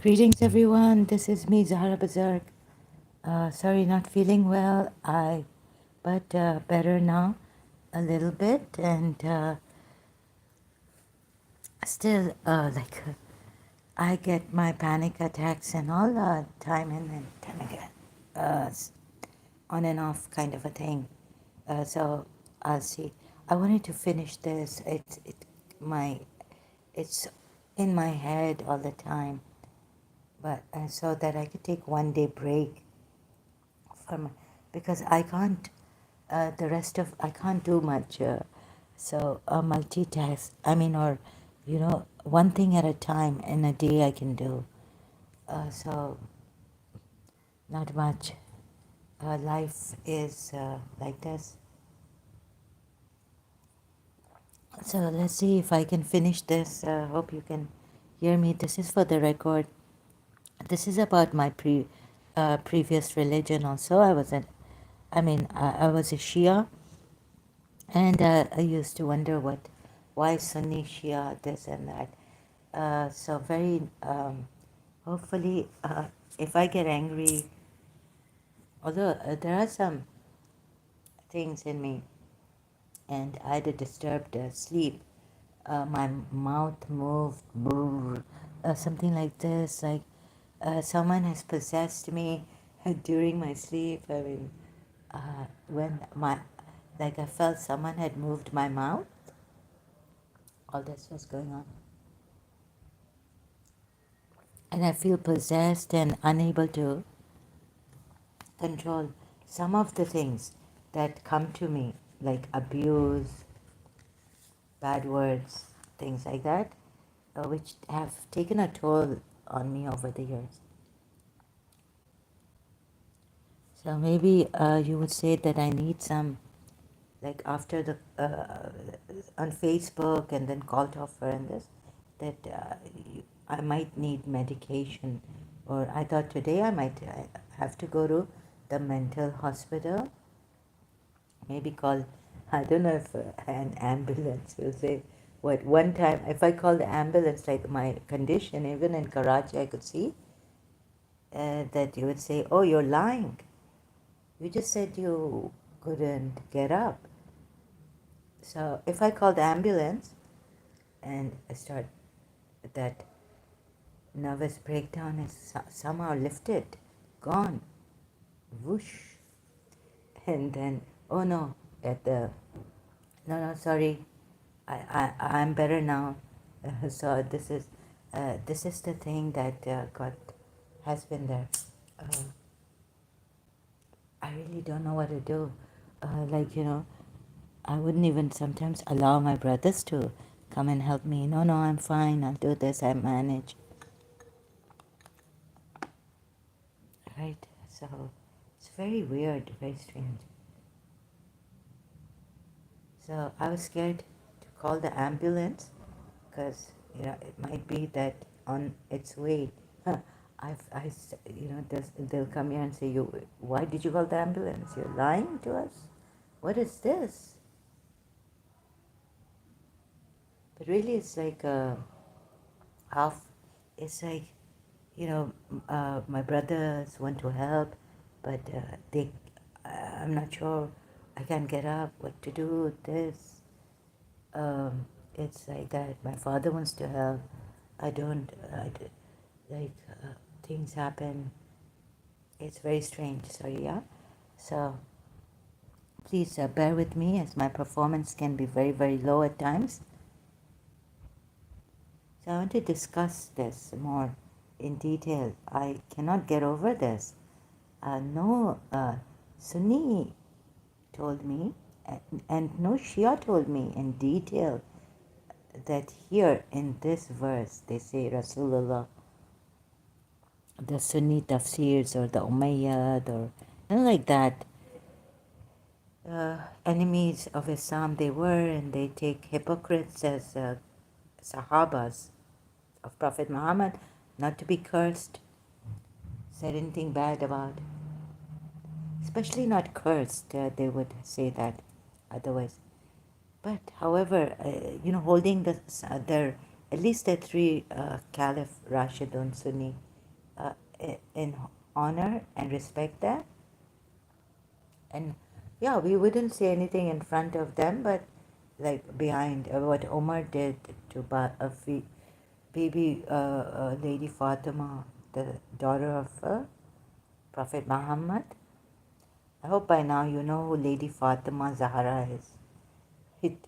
Greetings, everyone. This is me, Zahra Bazark. Sorry, not feeling well. But better now, a little bit, and still, I get my panic attacks and all time and time again, on and off kind of a thing. So I'll see. I wanted to finish this. My it's in my head all the time, but so that I could take 1 day break from because I can't the rest of I can't do much so multitask or one thing at a time in a day I can do so not much life is like this, so let's see if I can finish this. Hope you can hear me. This is for the record. This is about my previous religion also. I was a Shia. And I used to wonder why Sunni Shia, this and that. So very, hopefully, if I get angry, although there are some things in me, and I had a disturbed sleep. My mouth moved, something like this, like someone has possessed me during my sleep. When I felt someone had moved my mouth. All this was going on. And I feel possessed and unable to control some of the things that come to me, like abuse, bad words, things like that, which have taken a toll on me over the years. So maybe you would say that I need some, like after the on Facebook and then called offer and this, that I might need medication, or I thought today I might have to go to the mental hospital. Maybe call, I don't know if an ambulance will say. What one time, if I call the ambulance, like my condition, even in Karachi, I could see that you would say, "Oh, you're lying. You just said you couldn't get up." So if I call the ambulance and I start, that nervous breakdown is somehow lifted, gone, whoosh, and then, oh no, at the, no, sorry, I'm better now. So this is the thing that God has been there. Uh, I really don't know what to do. I wouldn't even sometimes allow my brothers to come and help me. No, I'm fine. I'll do this. I manage. Right? So it's very weird, very strange. So I was scared to call the ambulance because it might be that on its way, they'll come here and say, "You, why did you call the ambulance? You're lying to us. What is this?" But really, it's like half. It's like my brothers want to help, but I'm not sure. I can't get up. What to do? This. It's like that. My father wants to help. I don't. Like things happen. It's very strange. Sorry, yeah. So please bear with me, as my performance can be very, very low at times. So I want to discuss this more in detail. I cannot get over this. No Sunni told me, and no Shia told me in detail, that here in this verse they say Rasulullah, the Sunni Tafsirs or the Umayyad or like that, enemies of Islam they were, and they take hypocrites as Sahabas of Prophet Muhammad, not to be cursed, said anything bad about, especially not cursed, they would say that otherwise. But however, holding their, at least the three Caliph Rashidun Sunni in honor and respect them. And yeah, we wouldn't say anything in front of them, but like behind what Omar did to baby Lady Fatima, the daughter of Prophet Muhammad. I hope by now you know who Lady Fatima Zahra is. It,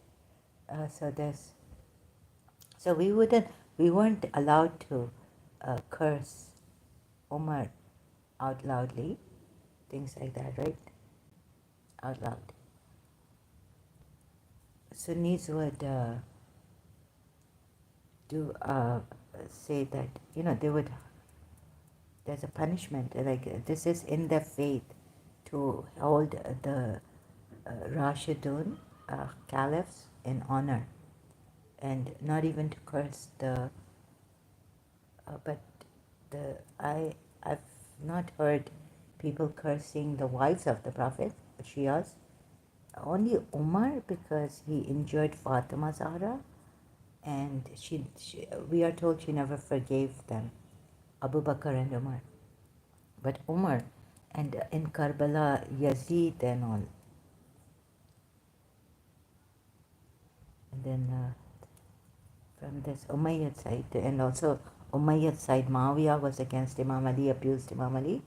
so there's so we weren't allowed to curse Omar out loudly, things like that, right? Out loud. Sunnis would do say that they would. There's a punishment like this is in their faith to hold the Rashidun caliphs in honor and not even to curse the but the I've not heard people cursing the wives of the Prophet, Shias. Only Umar because he injured Fatima Zahra, and we are told she never forgave them, Abu Bakr and Umar. But Umar and in Karbala, Yazid and all. And then from this Umayyad side, and also Umayyad side, Muawiyah was against Imam Ali, abused Imam Ali,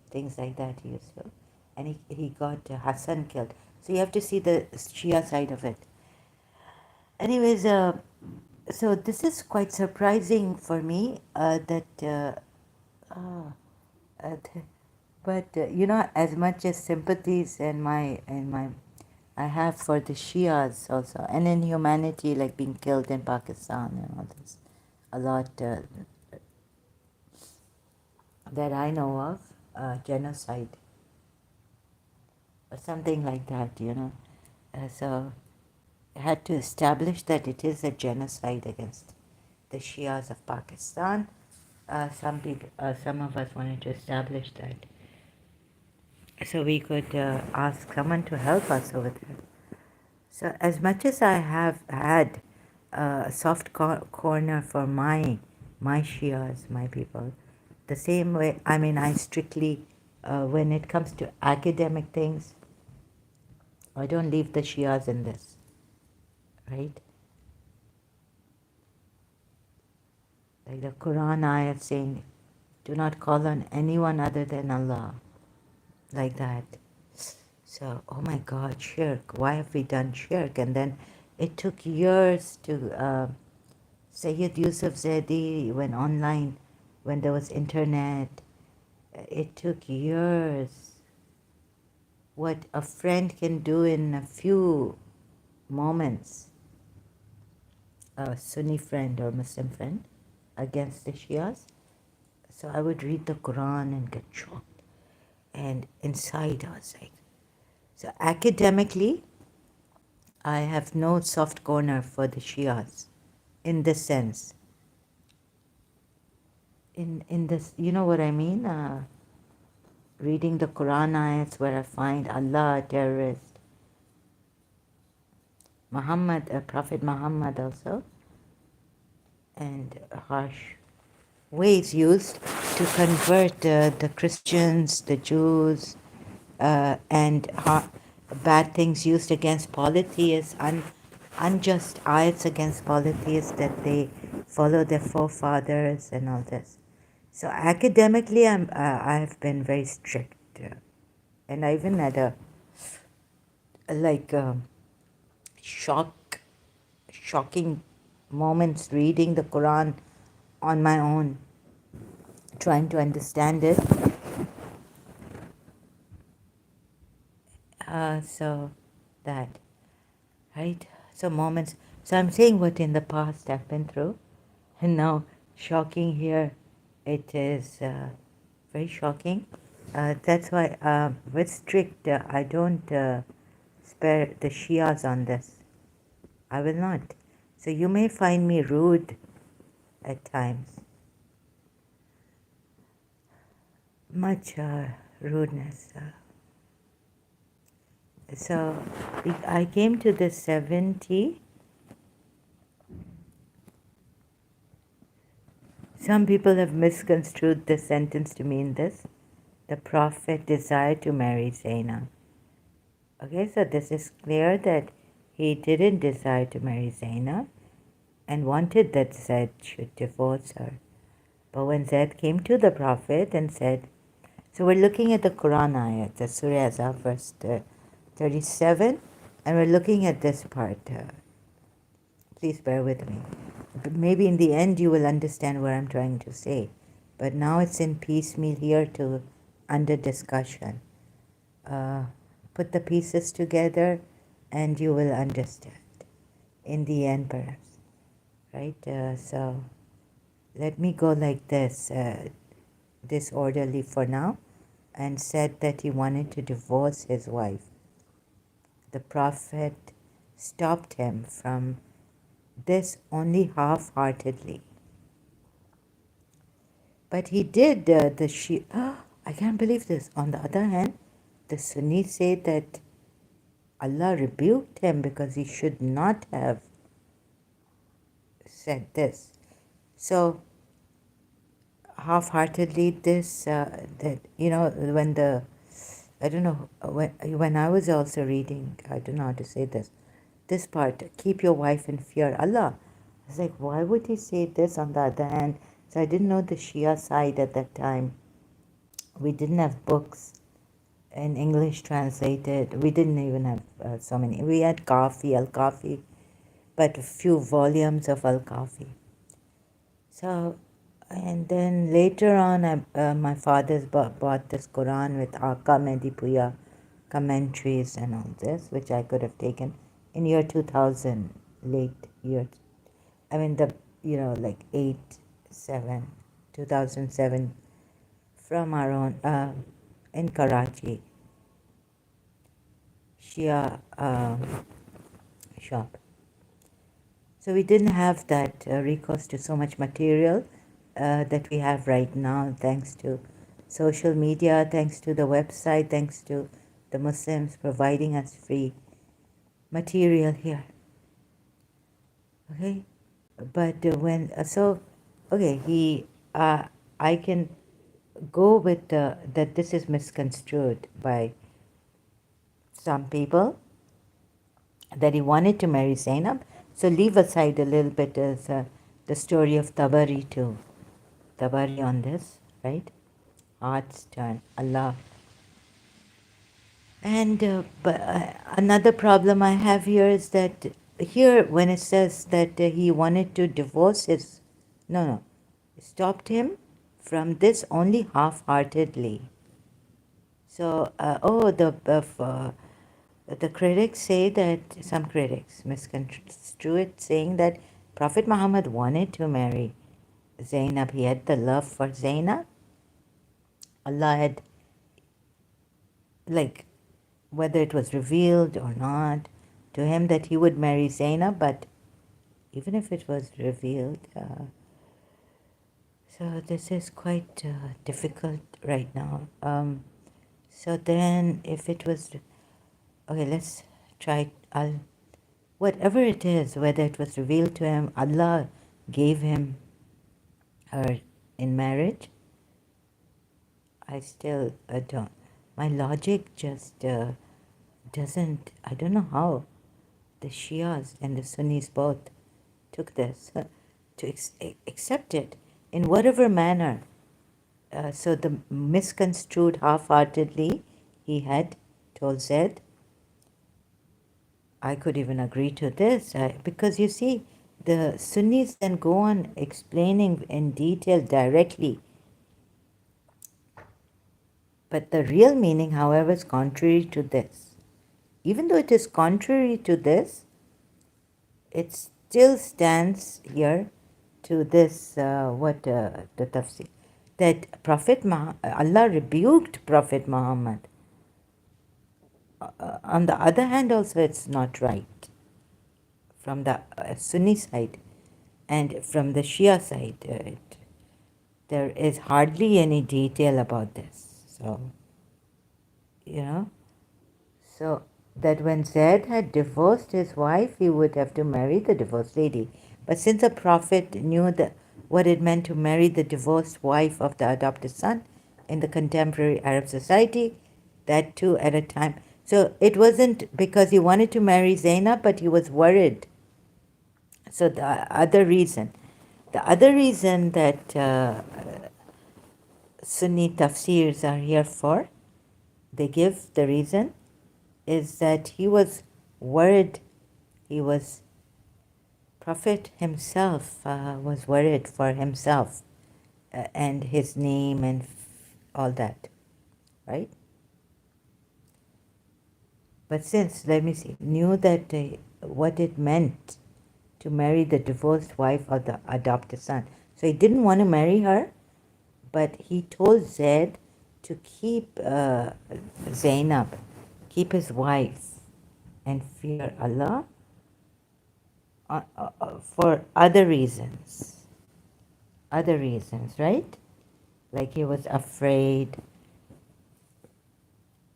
things like that he used to. And he got Hassan killed. So you have to see the Shia side of it. Anyways, so this is quite surprising for me that, ah, but as much as sympathies and my I have for the Shias also, and in humanity, like being killed in Pakistan and all this, a lot that I know of, genocide or something like that. So I had to establish that it is a genocide against the Shias of Pakistan. Some of us wanted to establish that, so we could ask someone to help us over there. So as much as I have had a soft corner for my Shias, my people, the same way, I mean, I strictly, when it comes to academic things, I don't leave the Shias in this, right? Like the Quran ayat saying, do not call on anyone other than Allah, like that. So, oh my God, shirk, why have we done shirk? And then it took years to Sayyid Yusuf Zaidi went online when there was internet. It took years. What a friend can do in a few moments, a Sunni friend or Muslim friend, against the Shias. So I would read the Quran and get shocked. And inside I was like, so academically, I have no soft corner for the Shias in this sense. In this, you know what I mean? Reading the Quran ayats where I find Allah a terrorist, Muhammad, Prophet Muhammad also, and harsh ways used to convert the Christians, the Jews, and bad things used against polytheists, unjust ayats against polytheists that they follow their forefathers and all this. So academically, I have been very strict, and I even had a like shocking moments reading the Quran on my own, trying to understand it. So that, right? So moments. So I'm saying what in the past I've been through, and now shocking here. It is very shocking. That's why with strict. I don't spare the Shias on this. I will not. So you may find me rude at times. Much rudeness. So I came to the 70. Some people have misconstrued this sentence to mean this. The Prophet desired to marry Zainab. Okay, so this is clear that he didn't desire to marry Zainab and wanted that Zaid should divorce her. But when Zaid came to the Prophet and said, so we're looking at the Quran ayat, the Surah Azab, verse 37, and we're looking at this part. Please bear with me. Maybe in the end you will understand what I'm trying to say. But now it's in piecemeal here to under discussion. Uh, put the pieces together and you will understand in the end perhaps. Right? So let me go like this, disorderly for now, and said that he wanted to divorce his wife. The Prophet stopped him from this only half-heartedly. But he did the Shia. I can't believe this. On the other hand, the Sunnis say that Allah rebuked him because he should not have said this. So half-heartedly, this that when the I don't know when I was also reading. I don't know how to say this. This part, keep your wife in fear Allah. I was like, why would he say this on the other hand? So I didn't know the Shia side at that time. We didn't have books in English translated. We didn't even have so many. We had Kafi, Al-Kafi, but a few volumes of Al-Kafi. So, and then later on, my father's bought this Quran with Aka Medipuya commentaries and all this, which I could have taken in year 2000, late year. I mean, like 2007, from our own, in Karachi, Shia shop. So we didn't have that recourse to so much material that we have right now, thanks to social media, thanks to the website, thanks to the Muslims providing us free material here. Okay, but I can go with that this is misconstrued by some people, that he wanted to marry Zainab. So leave aside a little bit as the story of Tabari too. Tabari on this, right? Heart's turn, Allah. And another problem I have here is that here when it says that he wanted to divorce his, no, stopped him from this only half-heartedly. So, the critics say that, some critics misconstrue it, saying that Prophet Muhammad wanted to marry Zainab. He had the love for Zainab. Allah had, like, whether it was revealed or not to him that he would marry Zainab, but even if it was revealed, so this is quite difficult right now. So then if it was, okay, let's try, whatever it is, whether it was revealed to him, Allah gave him her in marriage, I still don't. My logic just doesn't, I don't know how the Shias and the Sunnis both took this to accept it in whatever manner. So the misconstrued half-heartedly, he had told Zaid, I could even agree to this, because you see, the Sunnis then go on explaining in detail directly. But the real meaning, however, is contrary to this. Even though it is contrary to this, it still stands here to this, the tafsir, that Allah rebuked Prophet Muhammad. On the other hand, also, it's not right from the Sunni side, and from the Shia side, there is hardly any detail about this. So, so that when Zaid had divorced his wife, he would have to marry the divorced lady. But since the Prophet knew what it meant to marry the divorced wife of the adopted son in the contemporary Arab society, that too at a time. So it wasn't because he wanted to marry Zainab, but he was worried. So the other reason that Sunni tafsirs are here for, they give the reason, is that he was worried. Prophet himself was worried for himself and his name and all that, right? But since, let me see, knew that what it meant to marry the divorced wife of the adopted son. So he didn't want to marry her, but he told Zaid to keep Zainab, keep his wife, and fear Allah for other reasons. Other reasons, right? Like he was afraid.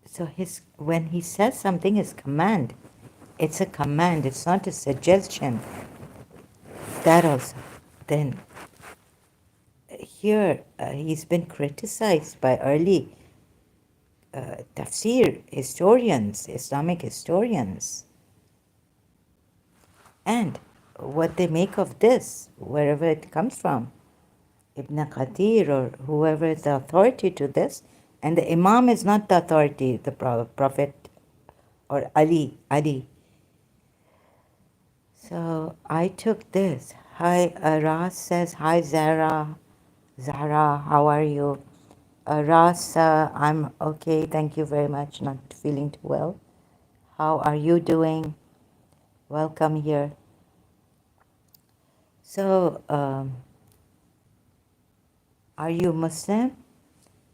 So when he says something is command, it's a command, it's not a suggestion. That also. Then here he's been criticized by early tafsir historians, Islamic historians. And what they make of this, wherever it comes from, Ibn Qadir or whoever is the authority to this, and the Imam is not the authority, the Prophet or Ali. So I took this. Hi, Ras says, hi Zahra, how are you? Ras, I'm okay, thank you very much, not feeling too well. How are you doing? Welcome here. So, are you Muslim?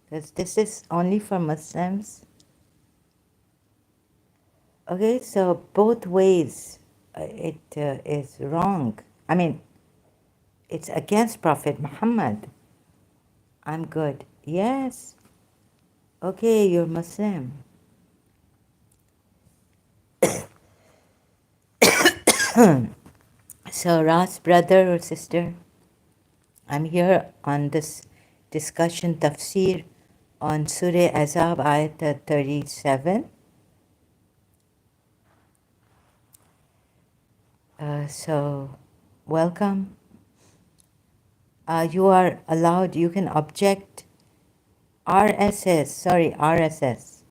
Because this is only for Muslims. Okay, so both ways it is wrong. I mean, it's against Prophet Muhammad. I'm good. Yes. Okay, you're Muslim. So, Ras, brother or sister, I'm here on this discussion tafsir on Surah Azab, ayat 37. So, welcome. You are allowed, you can object. RSS, sorry, RSS.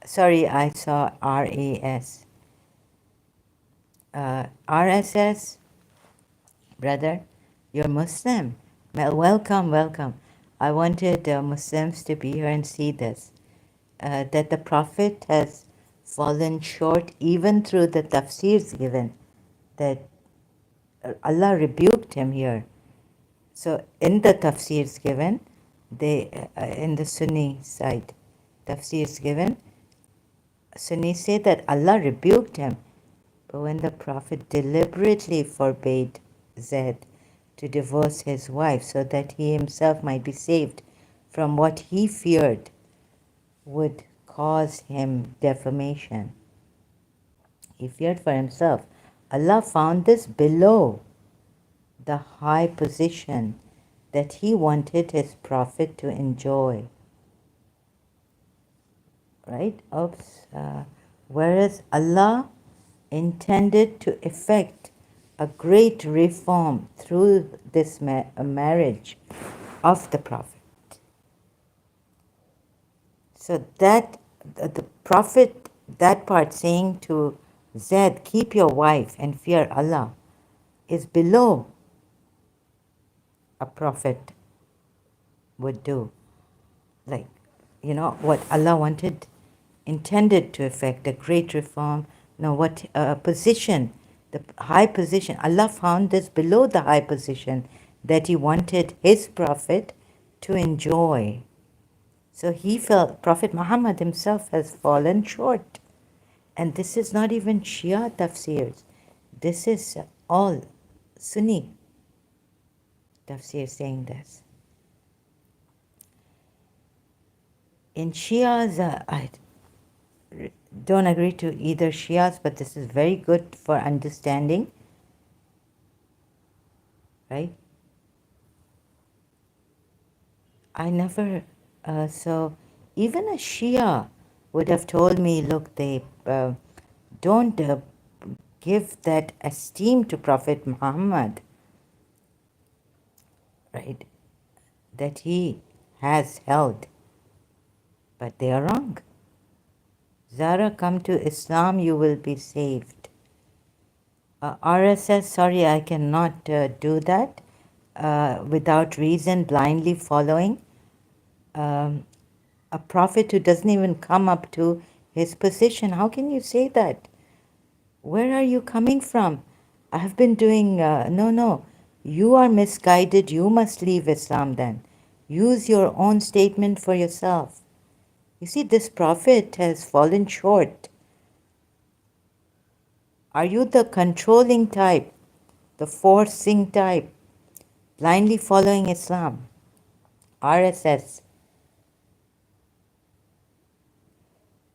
Sorry, I saw RAS. RSS, brother, you're Muslim. Well, welcome. I wanted Muslims to be here and see this. That the Prophet has fallen short even through the tafsirs given, that Allah rebuked him here. So in the tafsirs given, in the Sunni side, tafsirs given, Sunnis say that Allah rebuked him. But when the Prophet deliberately forbade Zaid to divorce his wife so that he himself might be saved from what he feared would cause him defamation, he feared for himself. Allah found this below the high position that he wanted his Prophet to enjoy. Right? Whereas Allah intended to effect a great reform through this marriage of the Prophet. So that the Prophet, that part saying to Zaid, keep your wife and fear Allah, is below a Prophet would do. Like, what Allah intended to effect, a great reform. No, what position, the high position, Allah found this below the high position that he wanted his Prophet to enjoy. So he felt Prophet Muhammad himself has fallen short. And this is not even Shia tafsirs. This is all Sunni tafsir saying this. In Shias, I don't agree to either Shias, but this is very good for understanding, right? I never, so even a Shia would have told me, look, they don't give that esteem to Prophet Muhammad, right, that he has held, but they are wrong. Zara, come to Islam, you will be saved. RSS, sorry, I cannot do that without reason, blindly following um, a prophet who doesn't even come up to his position. How can you say that? Where are you coming from? I have been doing, no. You are misguided. You must leave Islam then. Use your own statement for yourself. You see, this prophet has fallen short. Are you the controlling type, the forcing type, blindly following Islam? RSS.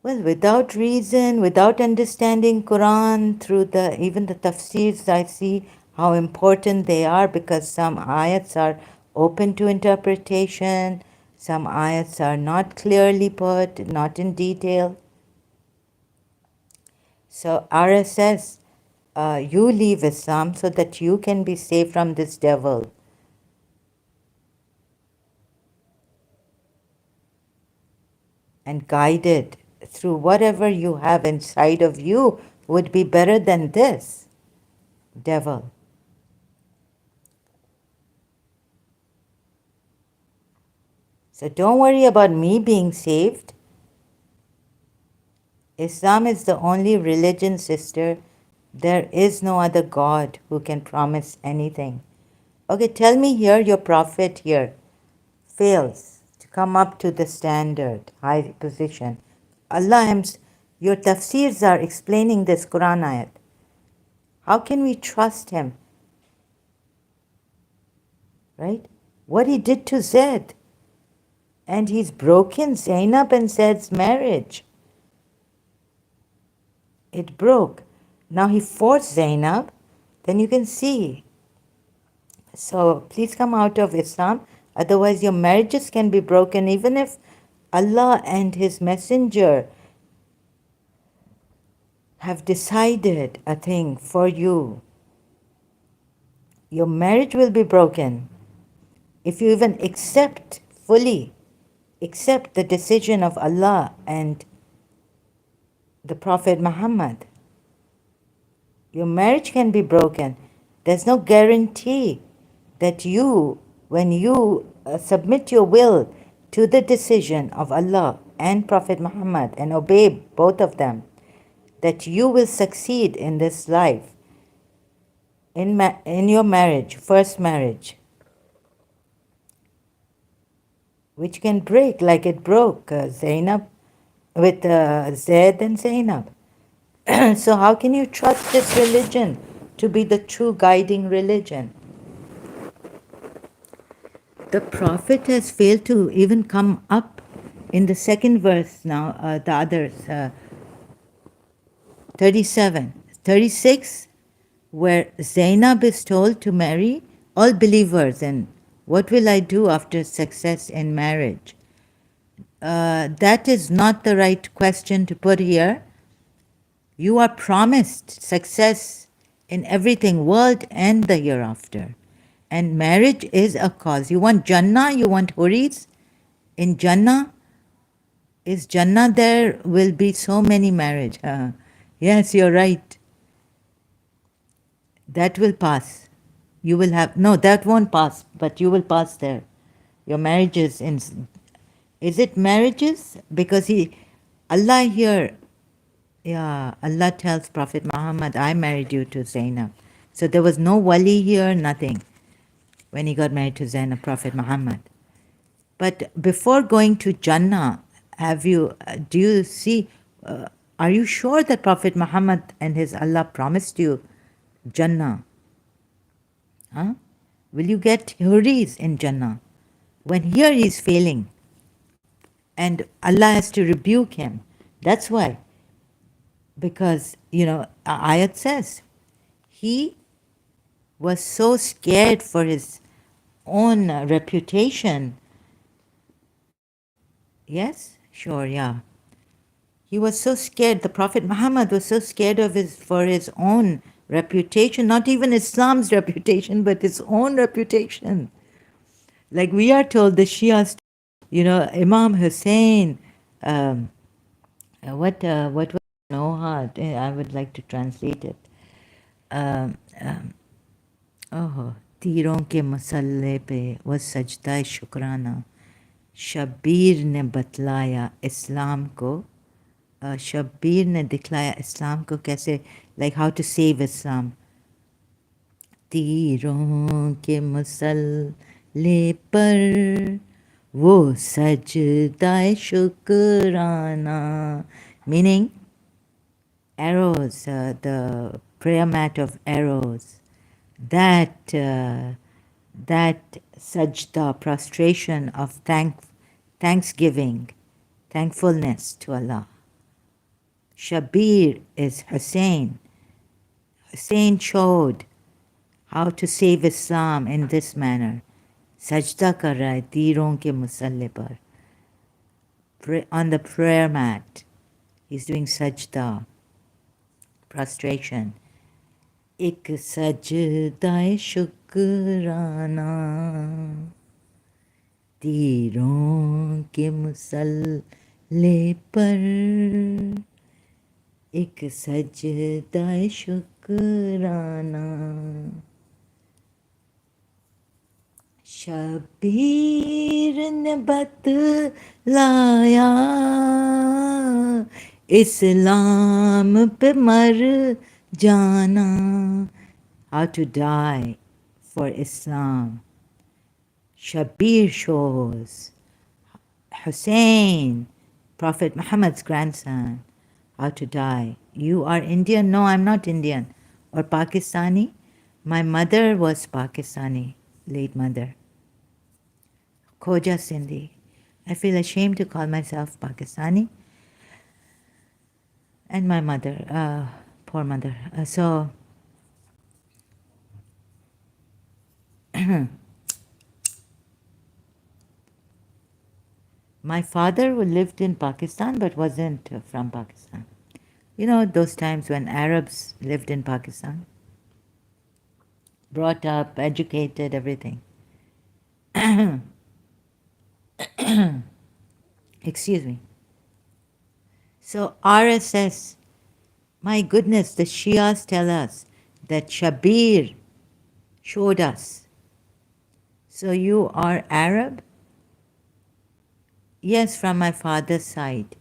Well, without reason, without understanding Quran, through the even the Tafsirs, I see how important they are because some ayats are open to interpretation, some ayats are not clearly put, not in detail. So RSS, you leave Islam so that you can be saved from this devil. And guided through whatever you have inside of you would be better than this devil. So don't worry about me being saved. Islam is the only religion, sister. There is no other God who can promise anything. Okay, tell me here your prophet here fails to come up to the standard, high position. Your tafsirs are explaining this Quran ayat. How can we trust him? Right? What he did to Zaid. And he's broken Zainab and Zaid's marriage. It broke. Now he forced Zainab, then you can see. So please come out of Islam, otherwise your marriages can be broken even if Allah and His Messenger have decided a thing for you. Your marriage will be broken if you even fully accept the decision of Allah and the Prophet Muhammad. Your marriage can be broken. There's no guarantee that you, when you submit your will to the decision of Allah and Prophet Muhammad and obey both of them, that you will succeed in this life, in your marriage, first marriage, which can break like it broke Zainab with Zaid and Zainab. So how can you trust this religion to be the true guiding religion? The prophet has failed to even come up in the second verse now, the others, 37. 36, where Zainab is told to marry all believers and what will I do after success in marriage? That is not the right question to put here. You are promised success in everything, world and the hereafter. And marriage is a cause. You want Jannah, you want Huris. In Jannah, is Jannah there will be so many marriage. Yes, you're right. That will pass. You will have, no, that won't pass, but you will pass there. Your marriages, is it marriages? Because Allah here, yeah, Allah tells Prophet Muhammad, I married you to Zainab. So there was no wali here, nothing, when he got married to Zainab, Prophet Muhammad. But before going to Jannah, do you see, are you sure that Prophet Muhammad and his Allah promised you Jannah? Huh? Will you get huris in Jannah? When here he's failing and Allah has to rebuke him. That's why. Because, ayat says, he was so scared for his own reputation Yes? Sure, yeah. He was so scared. The Prophet Muhammad was so scared of for his own reputation, not even Islam's reputation, but his own reputation. Like we are told, the Shias, Imam Hussein, um, what was Noha? I would like to translate it. Um, um, ओहो तीरों के मसल्ले पे वो सजदा शुक्राना शब्बीर ने बतलाया इस्लाम को शब्बीर ने दिखलाया इस्लाम को कैसे लाइक हाउ टू सेव इस्लाम तीरों के मसल्ले पर वो सजदा शुक्राना meaning arrows, the prayer mat of arrows, that sajda, prostration of thanksgiving, thankfulness to Allah. Shabir is Hussein. Hussein showed how to save Islam in this manner. Sajda kar raha hai teeron ke musalle par. On the prayer mat, he's doing sajda, prostration. एक सजदाए शुक्राना तीरों के मुसल्ले पर एक सजदाए शुक्राना शबीर ने बतलाया इस्लाम पे मर जाना how to die for Islam. Shabir shows Hussein, Prophet Muhammad's grandson, how to die. You are Indian? No, I'm not Indian. Or Pakistani? My mother was Pakistani, late mother. Khoja Sindhi. I feel ashamed to call myself Pakistani. And my mother, poor mother. So, my father lived in Pakistan but wasn't from Pakistan. You know, those times when Arabs lived in Pakistan, brought up, educated, everything. Excuse me. So RSS, my goodness, the Shias tell us that Shabir showed us. So you are Arab? Yes, from my father's side.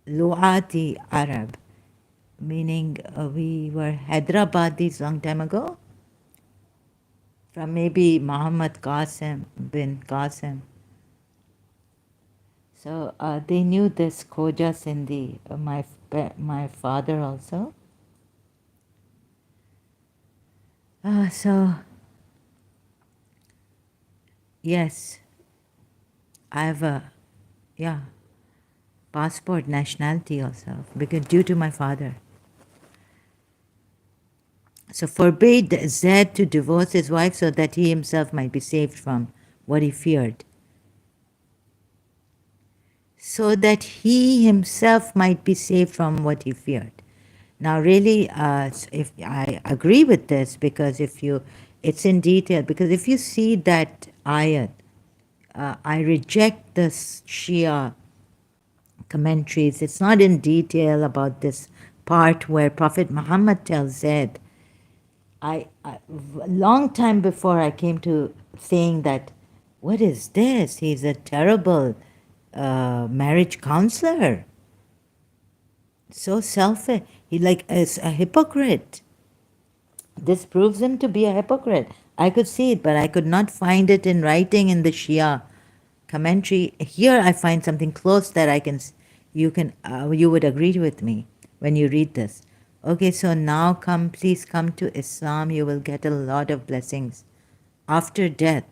Lu'ati Arab, meaning we were Hyderabadis long time ago. From maybe Muhammad Qasim bin Qasim. So they knew this Khoja Sindhi, my father also. So, yes, I have a, passport, nationality also, because due to my father. So forbade Zaid to divorce his wife so that he himself might be saved from what he feared. So that he himself might be saved from what he feared. Now, really, if I agree with this, because it's in detail, because if you see that ayat, I reject the Shia commentaries. It's not in detail about this part where Prophet Muhammad tells Zaid. A long time before I came to saying that, what is this? He's a terrible marriage counselor. So selfish. He is a hypocrite. This proves him to be a hypocrite. I could see it, but I could not find it in writing in the Shia commentary. Here I find something close that you would agree with me when you read this. Okay, so now please come to Islam. You will get a lot of blessings after death.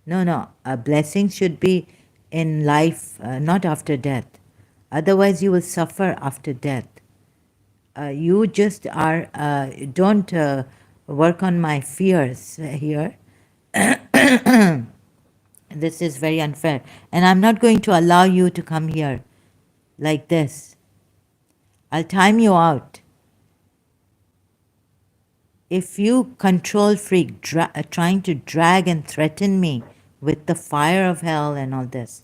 No, a blessing should be in life, not after death. Otherwise, you will suffer after death. You just don't work on my fears here. This is very unfair. And I'm not going to allow you to come here like this. I'll time you out. If you control freak trying to drag and threaten me with the fire of hell and all this,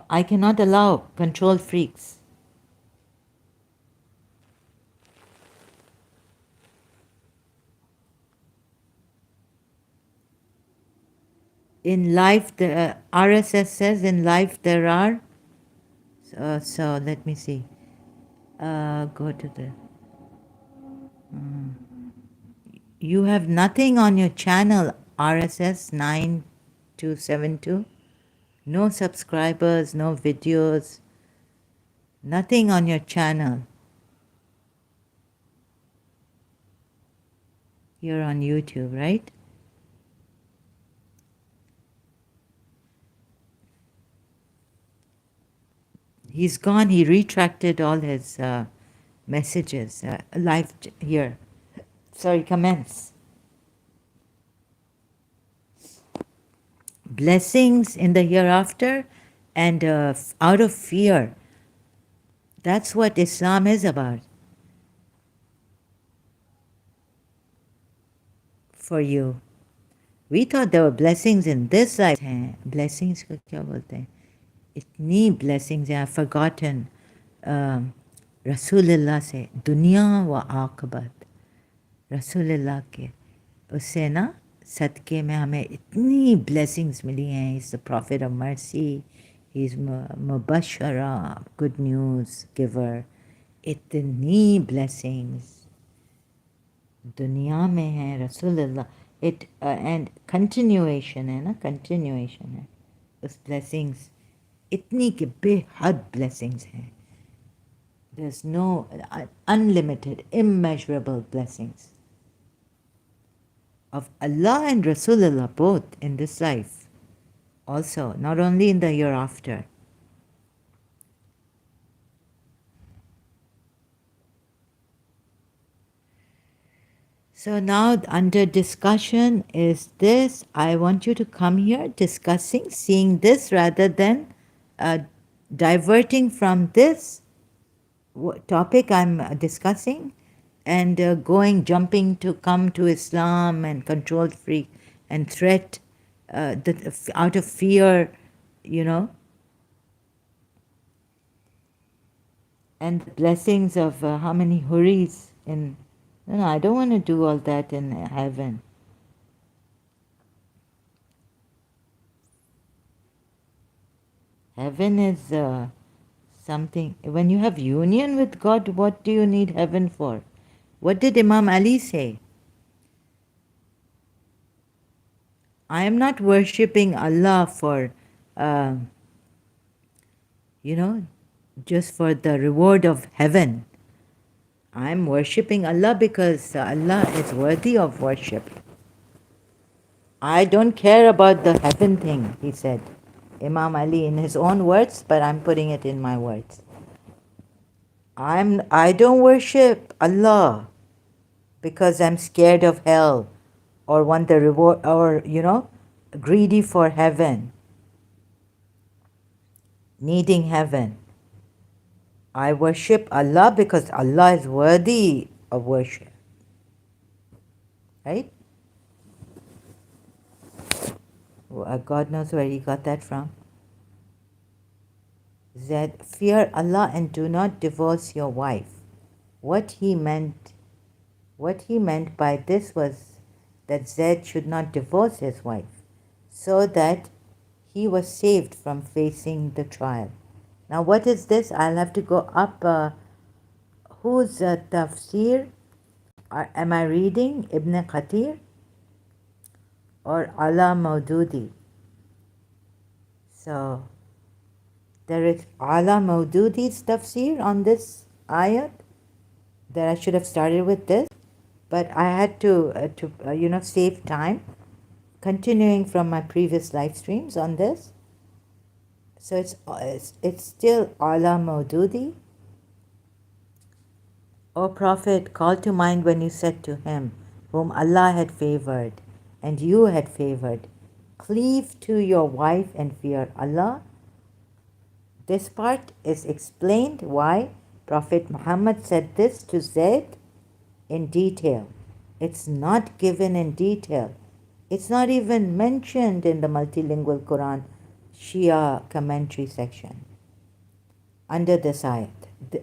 I cannot allow control freaks. In life, the RSS says in life there are, so let me see. Go to the, you have nothing on your channel, RSS 9272. No subscribers, no videos, nothing on your channel. You're on YouTube, right? He's gone. He retracted all his messages. Live here. Sorry, commence. Blessings in the hereafter and out of fear. That's what Islam is about. For you. We thought there were blessings in this life. Blessings को क्या बोलते हैं? इतनी blessings हैं, I've forgotten. रसूलुल्लाह से दुनिया व आक़िबत, रसूलुल्लाह के उससे ना सदक़े में हमें इतनी blessings मिली हैं. He's the prophet of mercy, he's mubashara, good news giver. इतनी blessings दुनिया में है रसूलुल्लाह. It and continuation है ना, continuation है उस blessings. इतनी के बेहद blessings हैं. There's no unlimited, immeasurable blessings of Allah and Rasulullah both in this life. Also, not only in the hereafter. So now under discussion is this. I want you to come here discussing, seeing this rather than diverting from this topic I'm discussing and jumping to come to Islam and control freak and threat out of fear, and blessings of how many huris in. No, I don't want to do all that in heaven. Heaven is something. When you have union with God, what do you need heaven for? What did Imam Ali say? I am not worshipping Allah for, just for the reward of heaven. I'm worshipping Allah because Allah is worthy of worship. I don't care about the heaven thing, he said. Imam Ali in his own words, but I'm putting it in my words. I don't worship Allah because I'm scared of hell or want the reward or, greedy for heaven, needing heaven. I worship Allah because Allah is worthy of worship. Right? God knows where he got that from. Said, fear Allah and do not divorce your wife. What he meant by this was that Zaid should not divorce his wife so that he was saved from facing the trial. Now what is this? I'll have to go up. Whose tafsir am I reading? Ibn Kathir or Ala Maududi? So there is Ala Maududi's tafsir on this ayat. That I should have started with this, but I had to save time. Continuing from my previous live streams on this. So it's still Ala Maududi. O Prophet, call to mind when you said to him, whom Allah had favored and you had favored, cleave to your wife and fear Allah. This part is explained why Prophet Muhammad said this to Zayd in detail. It's not given in detail. It's not even mentioned in the multilingual Quran Shia commentary section under this ayat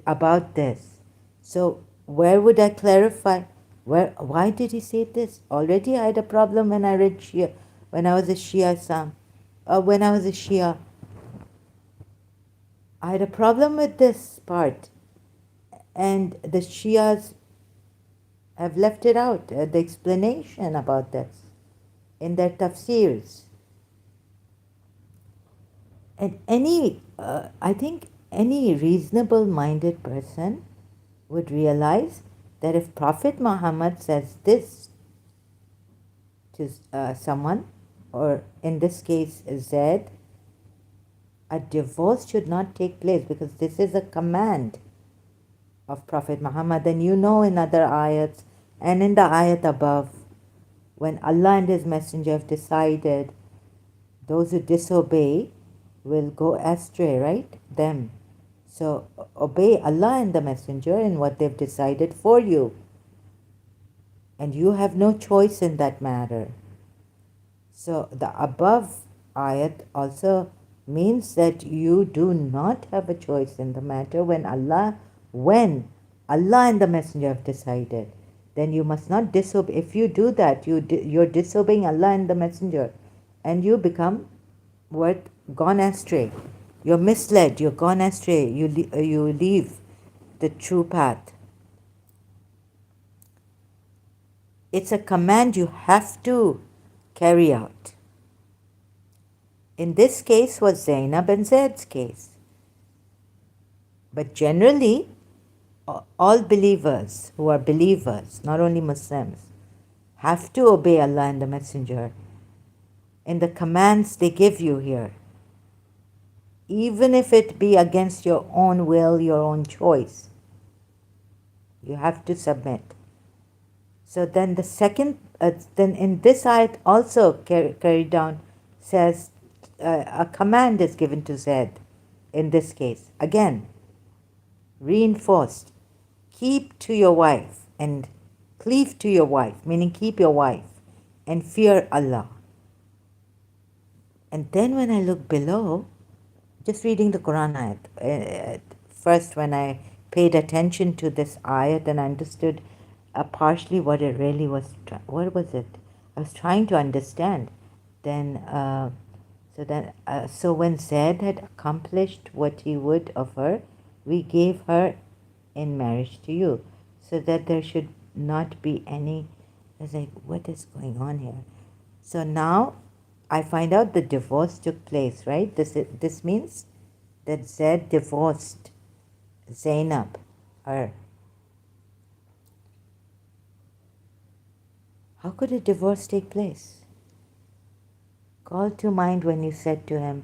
about this. So where would I clarify? Why did he say this? Already I had a problem when I read Shia, when I was a Shia Sam, when I was a Shia. I had a problem with this part, and the Shias have left it out, the explanation about this in their Tafsirs. And I think any reasonable minded person would realize that if Prophet Muhammad says this to someone, or in this case Zaid, a divorce should not take place because this is a command of Prophet Muhammad. And you know in other ayats and in the ayat above, when Allah and His Messenger have decided those who disobey will go astray, right? Them. So obey Allah and the Messenger in what they've decided for you. And you have no choice in that matter. So the above ayat also means that you do not have a choice in the matter when Allah and the Messenger have decided. Then you must not disobey. If you do that, you're disobeying Allah and the Messenger, and you become gone astray. You're misled. You're gone astray. You leave the true path. It's a command you have to carry out. In this case was Zainab and Zaid's case. But generally, all believers who are believers, not only Muslims, have to obey Allah and the Messenger in the commands they give you here. Even if it be against your own will, your own choice, you have to submit. So then the second, then in this ayat also carried down, says a command is given to Zaid in this case. Again, reinforced. Keep to your wife and cleave to your wife, meaning keep your wife and fear Allah. And then when I look below, just reading the Quran ayat, first when I paid attention to this ayat and understood partially what it really was, what was it? I was trying to understand. Then, so when Zaid had accomplished what he would of her, we gave her in marriage to you, so that there should not be any. I was like, what is going on here? So now I find out the divorce took place, right? This means that Zaid divorced Zainab, her. How could a divorce take place? Call to mind when you said to him,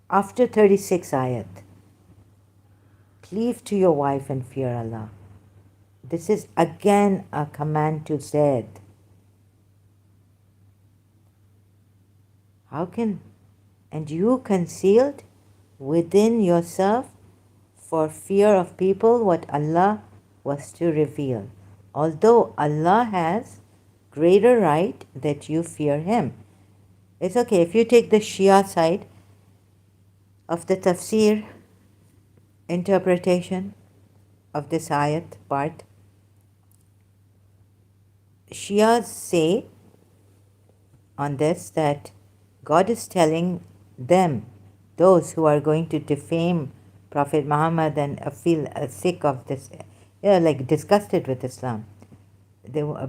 after 36 ayat, cleave to your wife and fear Allah. This is again a command to Zaid. How can, and you concealed within yourself for fear of people what Allah was to reveal. Although Allah has greater right that you fear Him. It's okay if you take the Shia side of the Tafsir interpretation of this ayat part. Shias say on this that God is telling them, those who are going to defame Prophet Muhammad and feel sick of this, like disgusted with Islam,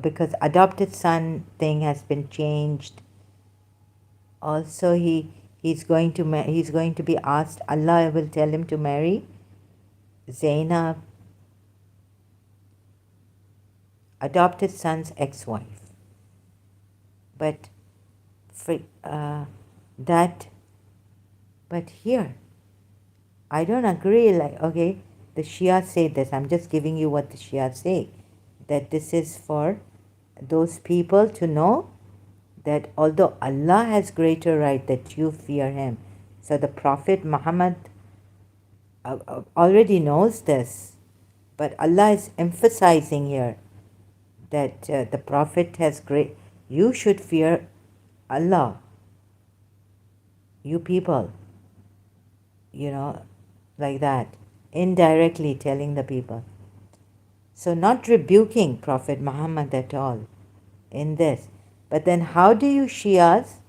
because adopted son thing has been changed. Also, he's going to be asked. Allah will tell him to marry Zainab, adopted son's ex-wife. But but here, I don't agree. Like, okay, the Shia say this. I'm just giving you what the Shia say, that this is for those people to know that although Allah has greater right that you fear Him, so the Prophet Muhammad already knows this, but Allah is emphasizing here that the Prophet has great, you should fear Allah, you people, like that, indirectly telling the people. So not rebuking Prophet Muhammad at all in this. But then how do you Shias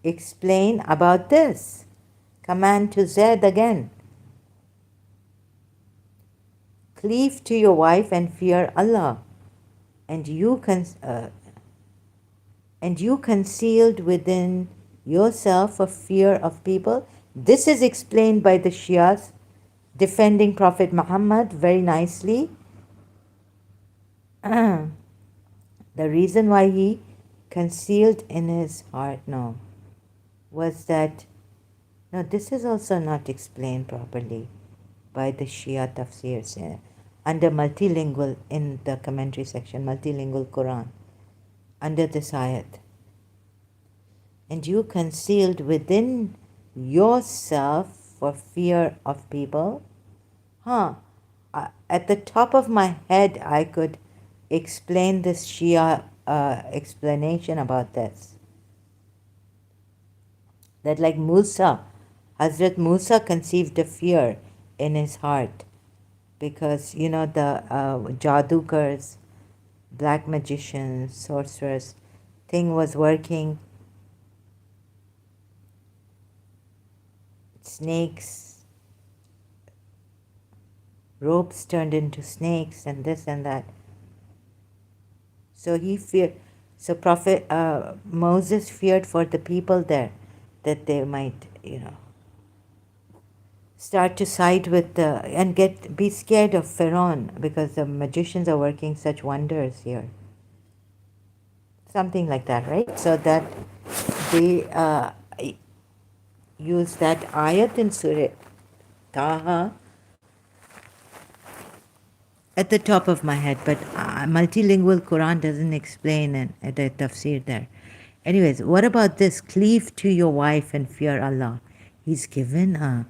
explain about this? Command to Zaid again. Cleave to your wife and fear Allah, and you concealed within yourself a fear of people. This is explained by the Shias defending Prophet Muhammad very nicely. The reason why he concealed in his heart, was that, this is also not explained properly by the Shia Tafsirs under multilingual, in the commentary section, multilingual Quran, under this ayat. And you concealed within yourself for fear of people. At the top of my head, I could explain this Shia explanation about this. That like Musa, Hazrat Musa conceived a fear in his heart because, the jadukars, black magicians, sorcerers thing was working. Snakes, ropes turned into snakes and this and that. So he feared, so Prophet Moses feared for the people there that they might, start to side with and be scared of Pharaoh because the magicians are working such wonders here. Something like that, right? So that they use that ayat in Surah Taha at the top of my head, but multilingual Quran doesn't explain the tafsir there. Anyways, what about this? Cleave to your wife and fear Allah. He's given a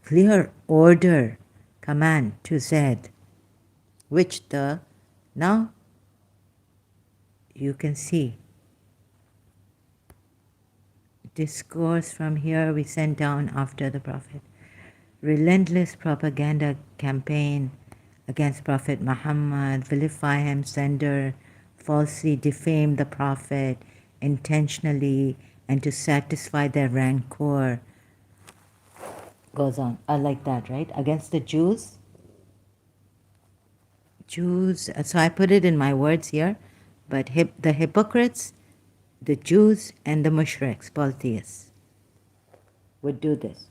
clear order, command to Zaid, which now you can see. Discourse from here we sent down after the Prophet. Relentless propaganda campaign against Prophet Muhammad, vilify him, slander, falsely defame the Prophet intentionally and to satisfy their rancor. Goes on, like that, right? Against the Jews. So I put it in my words here, but the hypocrites, the Jews and the mushriks, polytheists, would do this.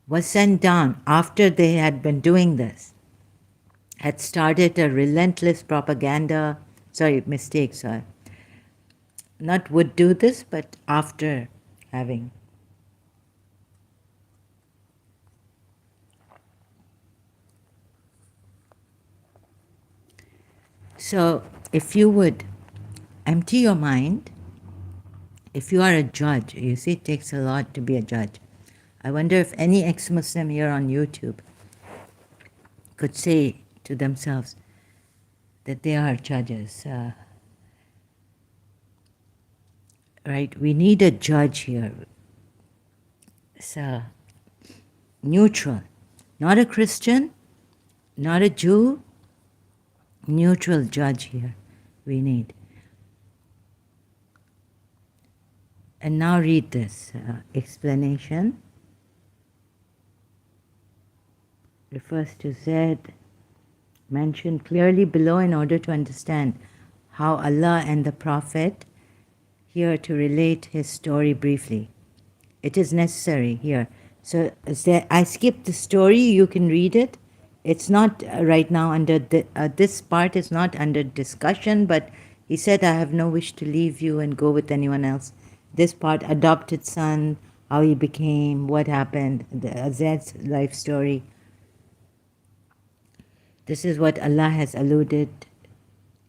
Was sent down after they had been doing this, had started a relentless propaganda, not would do this, but after having. So if you would empty your mind, if you are a judge, you see it takes a lot to be a judge. I wonder if any ex-Muslim here on YouTube could say to themselves that they are judges. Right? We need a judge here. So, neutral. Not a Christian, not a Jew, neutral judge here we need. And now read this explanation. Refers to Zaid, mentioned clearly below in order to understand how Allah and the Prophet, here to relate his story briefly. It is necessary here. So I skipped the story, you can read it. It's not right now under, this part is not under discussion, but he said, I have no wish to leave you and go with anyone else. This part, adopted son, how he became, what happened, Zaid's life story. This is what Allah has alluded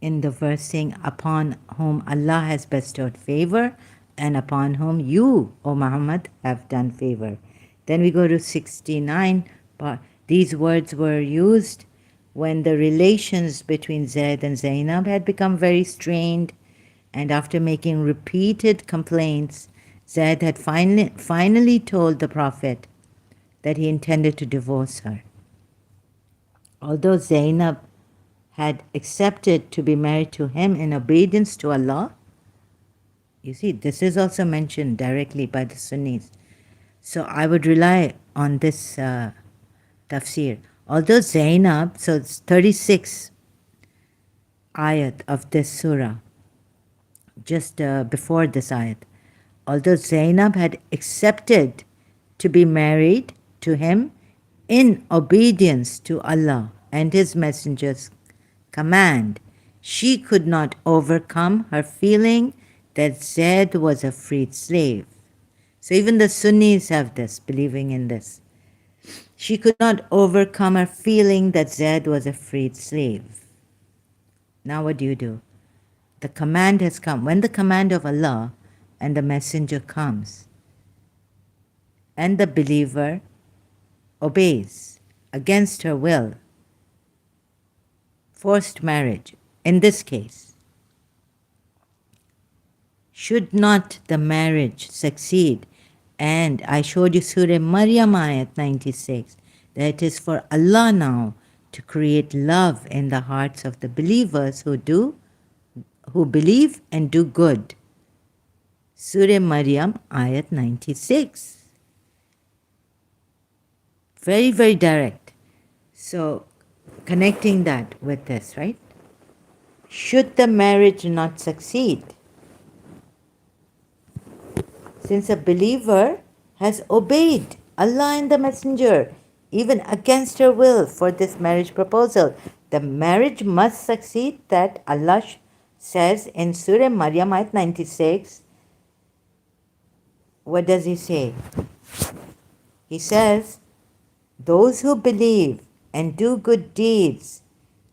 in the verse saying, upon whom Allah has bestowed favor and upon whom you, O Muhammad, have done favor. Then we go to 69. These words were used when the relations between Zayd and Zainab had become very strained, and after making repeated complaints, Zayd had finally told the Prophet that he intended to divorce her. Although Zainab had accepted to be married to him in obedience to Allah, you see, this is also mentioned directly by the Sunnis. So I would rely on this tafsir. Although Zainab, so it's 36 ayat of this surah, just before this ayat. Although Zainab had accepted to be married to him in obedience to Allah and His Messenger's command, she could not overcome her feeling that Zayd was a freed slave. So even the Sunnis have this, believing in this. She could not overcome her feeling that Zayd was a freed slave. Now what do? The command has come. When the command of Allah and the Messenger comes, and the believer obeys against her will, forced marriage, in this case, should not the marriage succeed? And I showed you Surah Maryam ayat 96, that it is for Allah now to create love in the hearts of the believers who believe and do good. Surah Maryam ayat 96. Very, very direct. So connecting that with this, right? Should the marriage not succeed, since a believer has obeyed Allah and the Messenger, even against her will, for this marriage proposal, the marriage must succeed, that Allah says in Surah Maryam ayat 96. What does He say? He says, those who believe and do good deeds,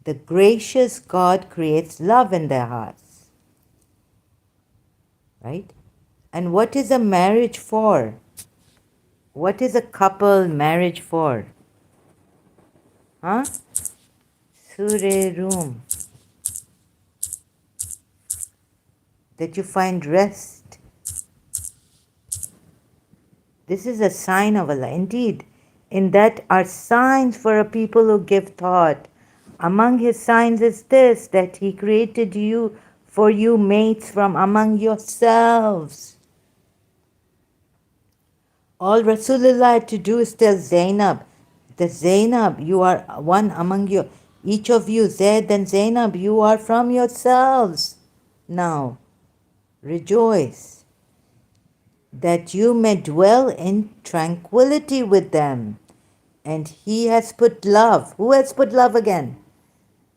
the gracious God creates love in their hearts. Right? And what is a marriage for? What is a couple marriage for? Huh? Surah Rum. That you find rest. This is a sign of Allah. Indeed, in that are signs for a people who give thought. Among His signs is this, that He created for you mates from among yourselves. All Rasulullah had to do is tell Zainab, that Zainab, you are one among you, each of you, Zayd and Zainab, you are from yourselves. Now, rejoice that you may dwell in tranquility with them. And He has put love. Who has put love again?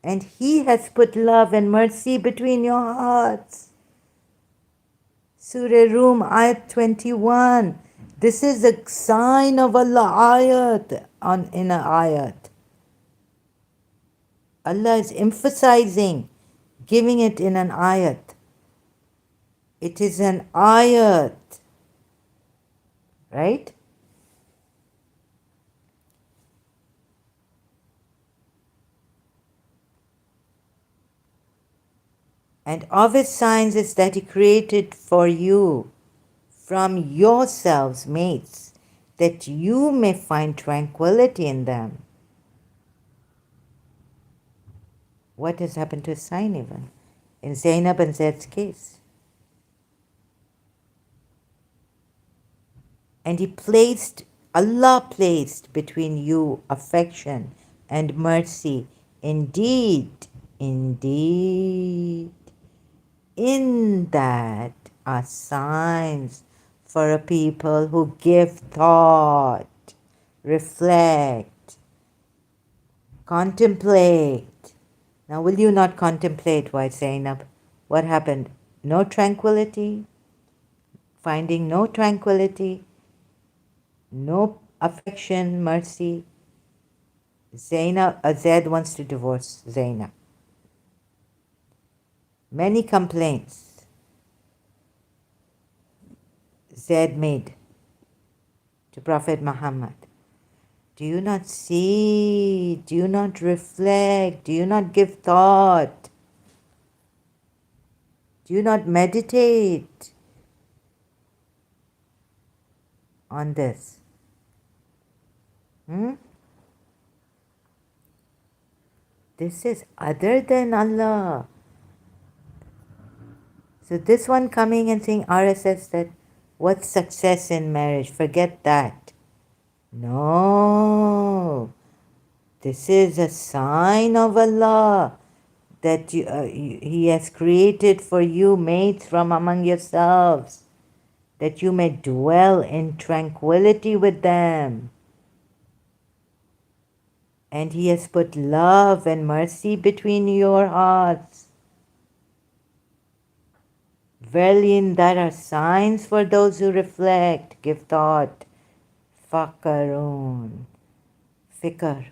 And He has put love and mercy between your hearts. Surah Rum, ayat 21. This is a sign of Allah ayat in an ayat. Allah is emphasizing, giving it in an ayat. It is an ayat. Right? And of His signs is that He created for you from yourselves mates, that you may find tranquility in them. What has happened to His sign even? In Zainab and Zayd's case. And Allah placed between you affection and mercy. Indeed, in that are signs for a people who give thought, reflect, contemplate. Now, will you not contemplate, why Zainab? What happened? No tranquility, finding no tranquility, no affection, mercy. Zaid wants to divorce Zainab. Many complaints Zaid made to Prophet Muhammad. Do you not see? Do you not reflect? Do you not give thought? Do you not meditate on this? Hmm? This is other than Allah. So this one coming and saying RSS that what's success in marriage? Forget that. No. This is a sign of Allah that He has created for you mates from among yourselves, that you may dwell in tranquility with them. And He has put love and mercy between your hearts. Verily, in that are signs for those who reflect, give thought. Fakarun. Fikr.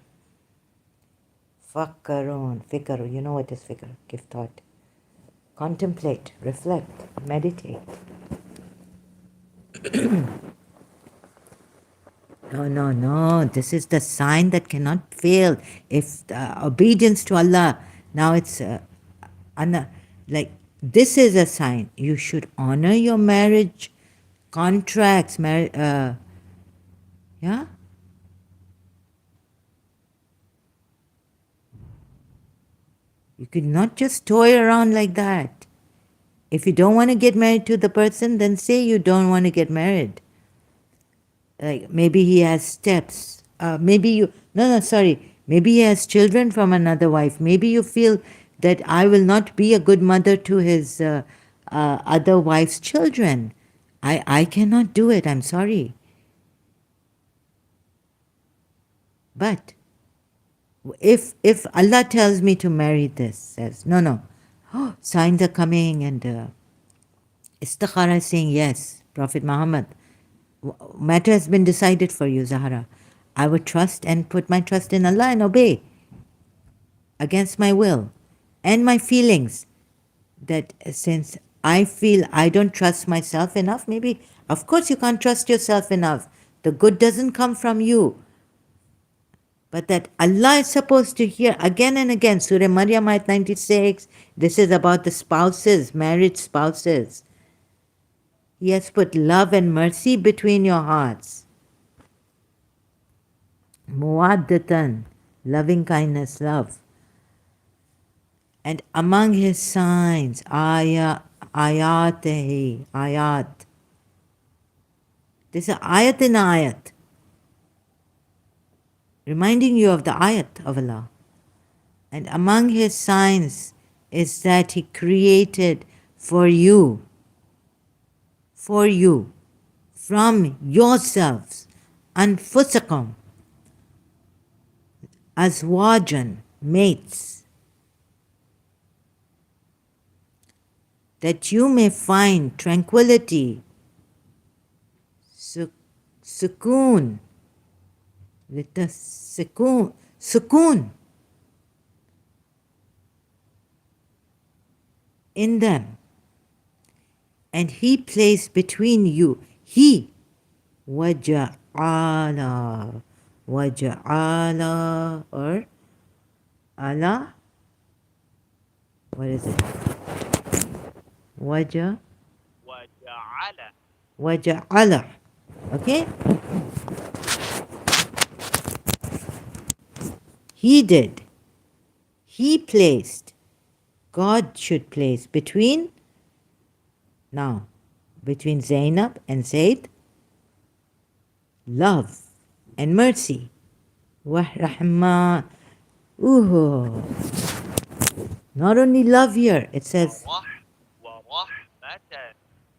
Fakarun. Fikr. You know what is fikr? Give thought. Contemplate, reflect, meditate. No. This is the sign that cannot fail. If obedience to Allah, now it's like this is a sign. You should honor your marriage contracts. Yeah. You could not just toy around like that. If you don't want to get married to the person, then say you don't want to get married. Like maybe he has steps. Maybe he has children from another wife. Maybe you feel that I will not be a good mother to his other wife's children. I cannot do it. I'm sorry. But if Allah tells me to marry this, says no, signs are coming and istikhara is saying yes, Prophet Muhammad, matter has been decided for you, Zahra. I would trust and put my trust in Allah and obey against my will and my feelings, that since I feel I don't trust myself enough, maybe, of course you can't trust yourself enough. The good doesn't come from you. But that Allah is supposed to hear again and again. Surah Maryam ayat 96. This is about the spouses, married spouses. He has put love and mercy between your hearts. Muwaddatan, loving kindness, love. And among His signs, ayat. This is ayat in ayat, reminding you of the ayat of Allah. And among His signs is that He created for you, from yourselves, anfusakum, azwajan, mates, that you may find tranquility, sukoon, with the sukoon in them. And He placed between you, He, waja'ala, or Allah, what is it? Waja'ala. Okay? He did. He placed. God should place between Zainab and Zaid, love and mercy. Wah-rahma. Ooh. Not only love here, it says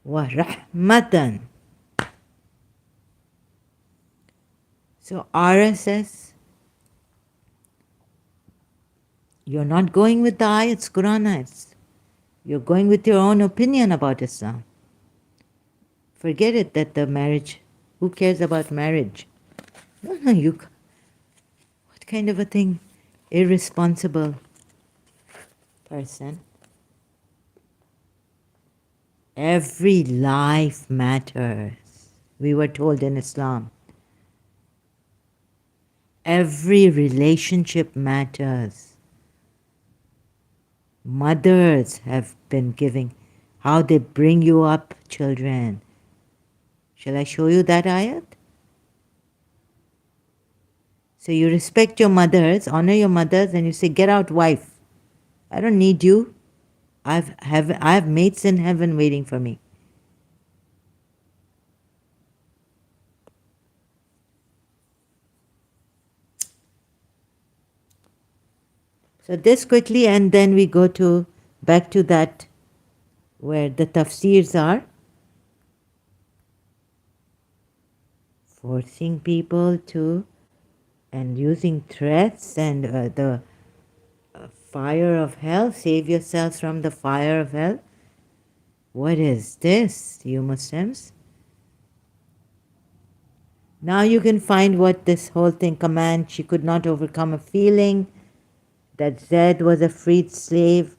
wah-rahmatan. So RSS, you're not going with the ayats, Quran ayats. You're going with your own opinion about Islam. Forget it that the marriage, who cares about marriage? No, what kind of a thing, irresponsible person. Every life matters. We were told in Islam. Every relationship matters. Mothers have been giving how they bring you up, children. Shall I show you that ayat? So you respect your mothers, honor your mothers, and you say, get out, wife. I don't need you. I have mates in heaven waiting for me. So this quickly, and then we go to back to that where the tafsirs are. Forcing people to, and using threats and the fire of hell, save yourselves from the fire of hell. What is this, you Muslims? Now you can find what this whole thing commands. She could not overcome a feeling that Zaid was a freed slave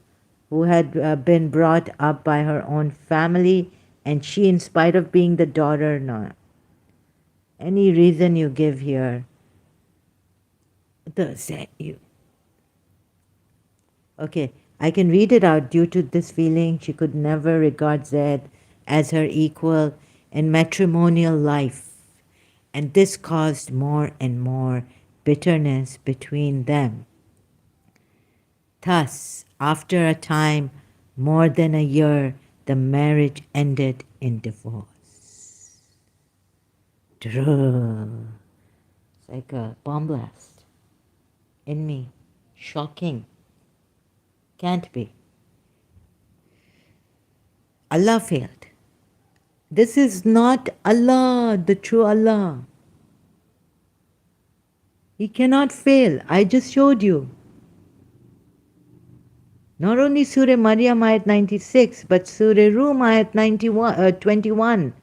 who had been brought up by her own family, and she, in spite of being the daughter, no. Any reason you give here, the Zaid, you. Okay, I can read it out. Due to this feeling, she could never regard Zaid as her equal in matrimonial life, and this caused more and more bitterness between them. Thus, after a time, more than a year, the marriage ended in divorce. It's like a bomb blast in me. Shocking. Can't be. Allah failed. This is not Allah, the true Allah. He cannot fail. I just showed you. Not only Surah Maryam ayat 96, but Surah Rum ayat 21.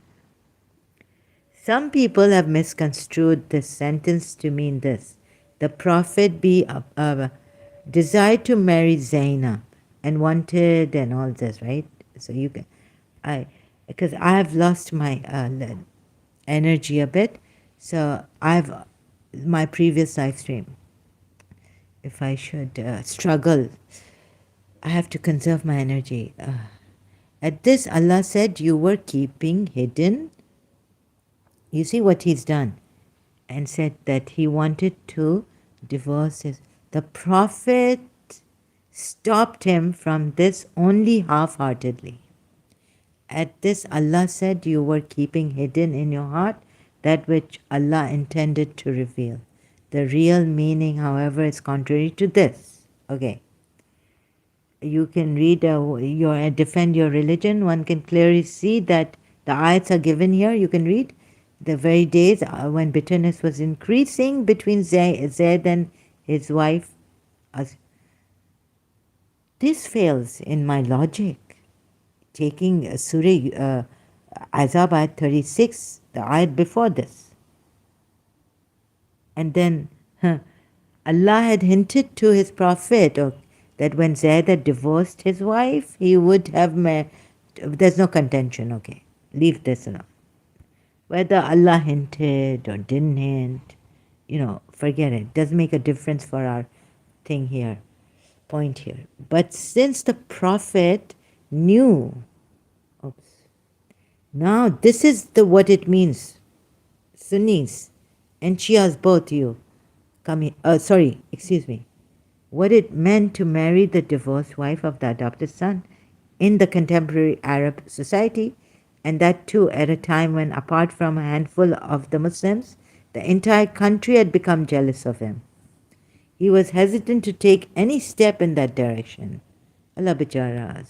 Some people have misconstrued this sentence to mean this. The Prophet desired to marry Zainab and wanted and all this, right? So you can, because I have lost my energy a bit. So my previous live stream, if I should struggle, I have to conserve my energy. At this, Allah said, you were keeping hidden. You see what he's done. And said that he wanted to divorce the Prophet stopped him from this only half-heartedly. At this, Allah said, you were keeping hidden in your heart that which Allah intended to reveal. The real meaning, however, is contrary to this. Okay. You can read defend your religion. One can clearly see that the ayats are given here. You can read the very days when bitterness was increasing between Zaid and his wife. This fails in my logic. Taking Surah Azab ayat 36, the ayat before this. And then Allah had hinted to his Prophet that when Zaid had divorced his wife, he would have there's no contention, okay. Leave this alone. Whether Allah hinted or didn't hint, forget it. Doesn't make a difference for our thing here, point here. But since the Prophet knew, now this is what it means. Sunnis and Shias, both you, come here. Excuse me. What it meant to marry the divorced wife of the adopted son in the contemporary Arab society, and that too at a time when, apart from a handful of the Muslims, the entire country had become jealous of him. He was hesitant to take any step in that direction. Allah bichara,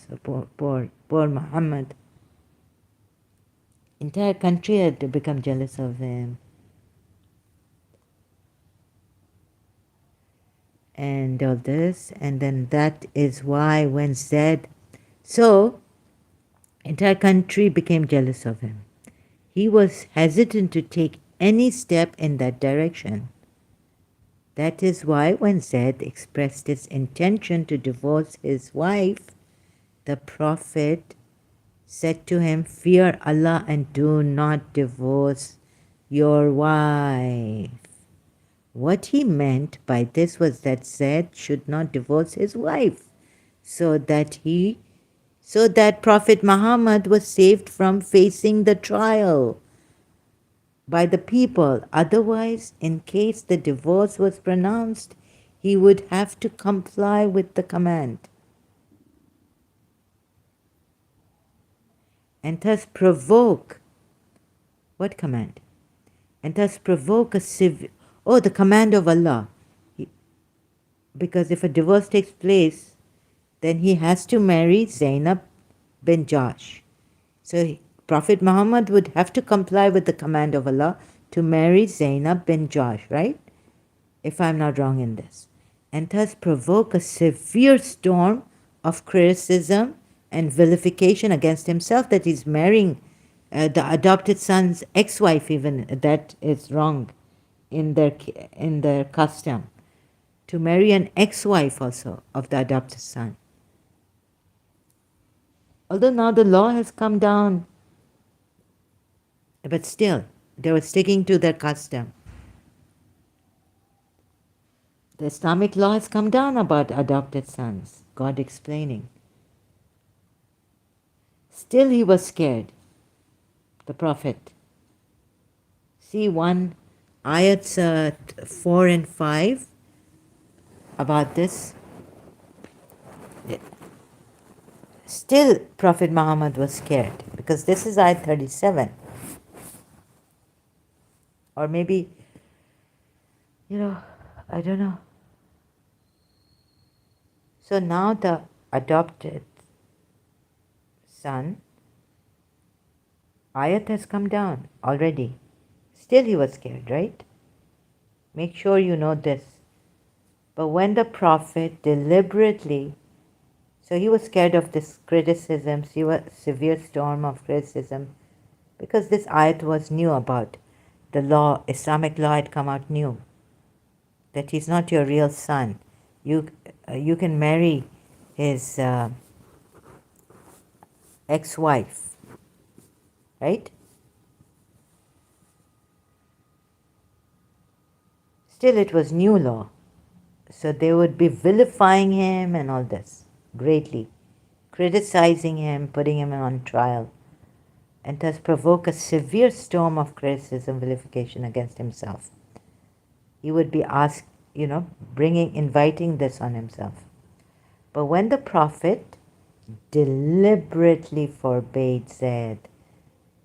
poor Muhammad. Entire country had become jealous of him. And all this, and then that is why when said, so entire country became jealous of him. He was hesitant to take any step in that direction. That is why when Zaid expressed his intention to divorce his wife, the Prophet said to him, "Fear Allah and do not divorce your wife." What he meant by this was that Zaid should not divorce his wife, so that Prophet Muhammad was saved from facing the trial by the people. Otherwise, in case the divorce was pronounced, he would have to comply with the command and thus provoke what command? And thus provoke the command of Allah. Because if a divorce takes place, then he has to marry Zainab bin Jahsh. So Prophet Muhammad would have to comply with the command of Allah to marry Zainab bin Jahsh, right? If I'm not wrong in this. And thus provoke a severe storm of criticism and vilification against himself that he's marrying the adopted son's ex-wife. Even that is wrong in their custom, to marry an ex-wife also of the adopted son. Although now the law has come down, but still they were sticking to their custom. The Islamic law has come down about adopted sons, God explaining. Still he was scared, the Prophet. See one ayats 4 and 5 about this. Still Prophet Muhammad was scared, because this is ayat 37. Or maybe, I don't know. So now the adopted son, ayat has come down already. Still he was scared, right? Make sure you know this. But when the Prophet deliberately, so he was scared of this criticism, severe storm of criticism, because this ayat was new about the law, Islamic law had come out new, that he's not your real son. You can marry his ex-wife, right? Still, it was new law. So they would be vilifying him and all this greatly, criticizing him, putting him on trial, and thus provoke a severe storm of criticism, vilification against himself. He would be asked, inviting this on himself. But when the Prophet deliberately forbade Zaid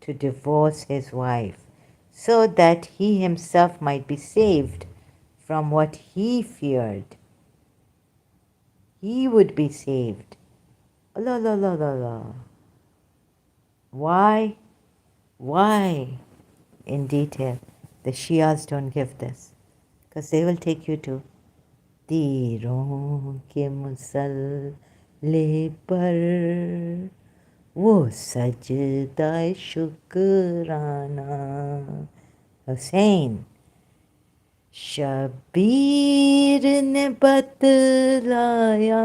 to divorce his wife so that he himself might be saved from what he feared, he would be saved. Allah, Allah, Allah, Allah. Why? Why? In detail. The Shias don't give this, because they will take you to तीरों के मुसल्ले पर वो सजदा शुक्राना हुसैन शबीर ने बतलाया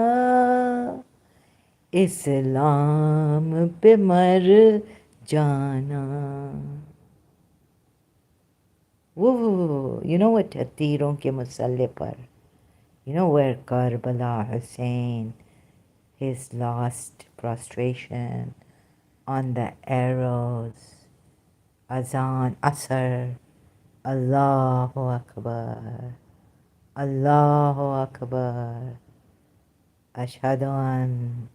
इस्लाम पे मर जाना. Whoa, you know what? तीरों के मुसल्ले पर. You know where Karbala, Hussein, his last prostration on the arrows, Azan, Asr, Allahu Akbar, Allahu Akbar, Ashhadu an,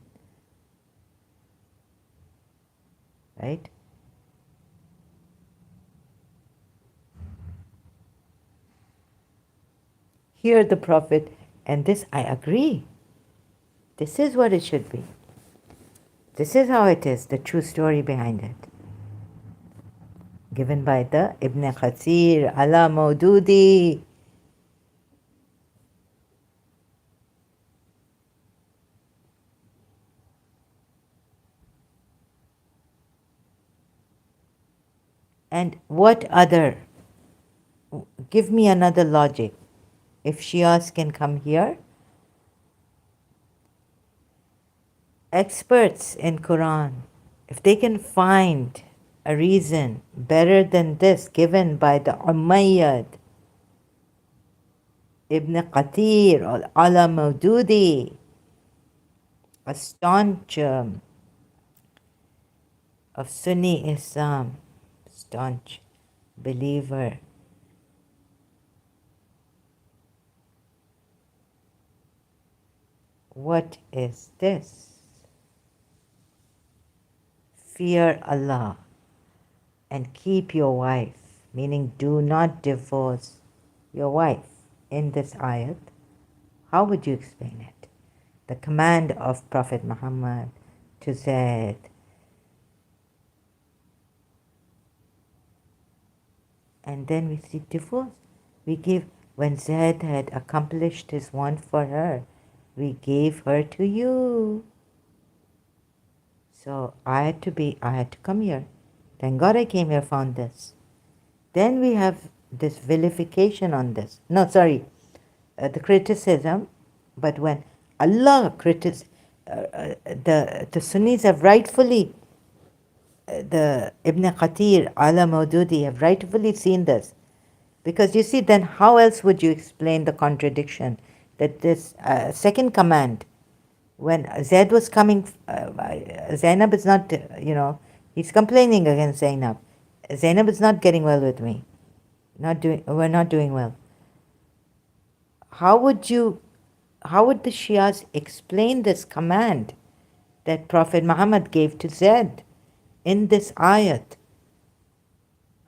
right? Here the Prophet, and this I agree, this is what it should be. This is how it is, the true story behind it. Given by the Ibn Kathir, Ala Maududi. And what other, give me another logic if Shias can come here. Experts in Quran, if they can find a reason better than this given by the Umayyad Ibn Qatir or Ala Maududi, a staunch of Sunni Islam, staunch believer. What is this? Fear Allah and keep your wife, meaning do not divorce your wife. In this ayat, how would you explain it? The command of Prophet Muhammad to Zayd. And then we see divorce. We give, when Zayd had accomplished his want for her, we gave her to you. So I had to come here. Thank God I came here, found this. Then we have this vilification on this. No, sorry, the criticism. But when Allah the Sunnis have rightfully, the Ibn Qatir, Ala Maududi have rightfully seen this. Because you see, then how else would you explain the contradiction that this second command, when Zaid was coming, Zainab is not, he's complaining against Zainab. Zainab is not getting well with me. We're not doing well. How would the Shias explain this command that Prophet Muhammad gave to Zaid in this ayat?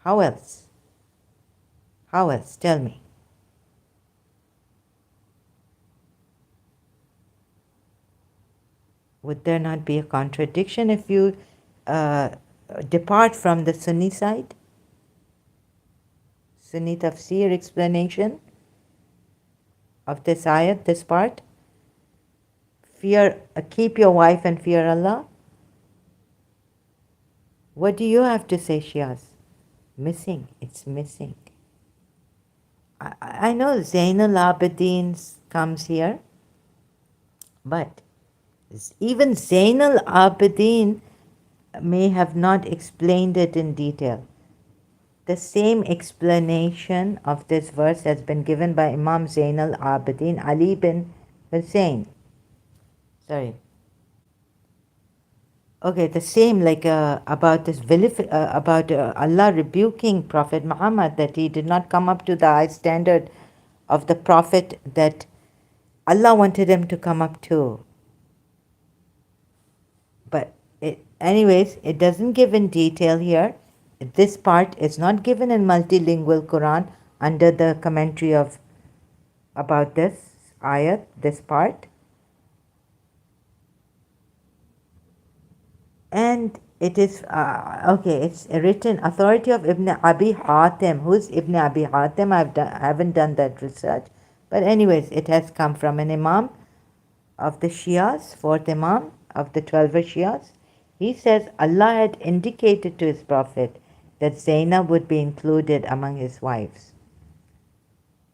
How else? How else? Tell me. Would there not be a contradiction if you depart from the Sunni side? Sunni Tafsir explanation of this ayat, this part? Keep your wife and fear Allah. What do you have to say, Shias? Missing. It's missing. I know Zainul Abidin comes here, but even Zainul Abidin may have not explained it in detail. The same explanation of this verse has been given by Imam Zainul Abidin Ali bin Hussein. Sorry. Okay, the same about this about Allah rebuking Prophet Muhammad that he did not come up to the high standard of the Prophet that Allah wanted him to come up to. But anyways, it doesn't give in detail here. This part is not given in multilingual Quran under the commentary about this ayat, this part. And it is, it's written, authority of Ibn Abi Hatim. Who's Ibn Abi Hatim? I haven't done that research. But anyways, it has come from an Imam of the Shias, fourth Imam of the 12 Shias. He says Allah had indicated to his Prophet that Zainab would be included among his wives.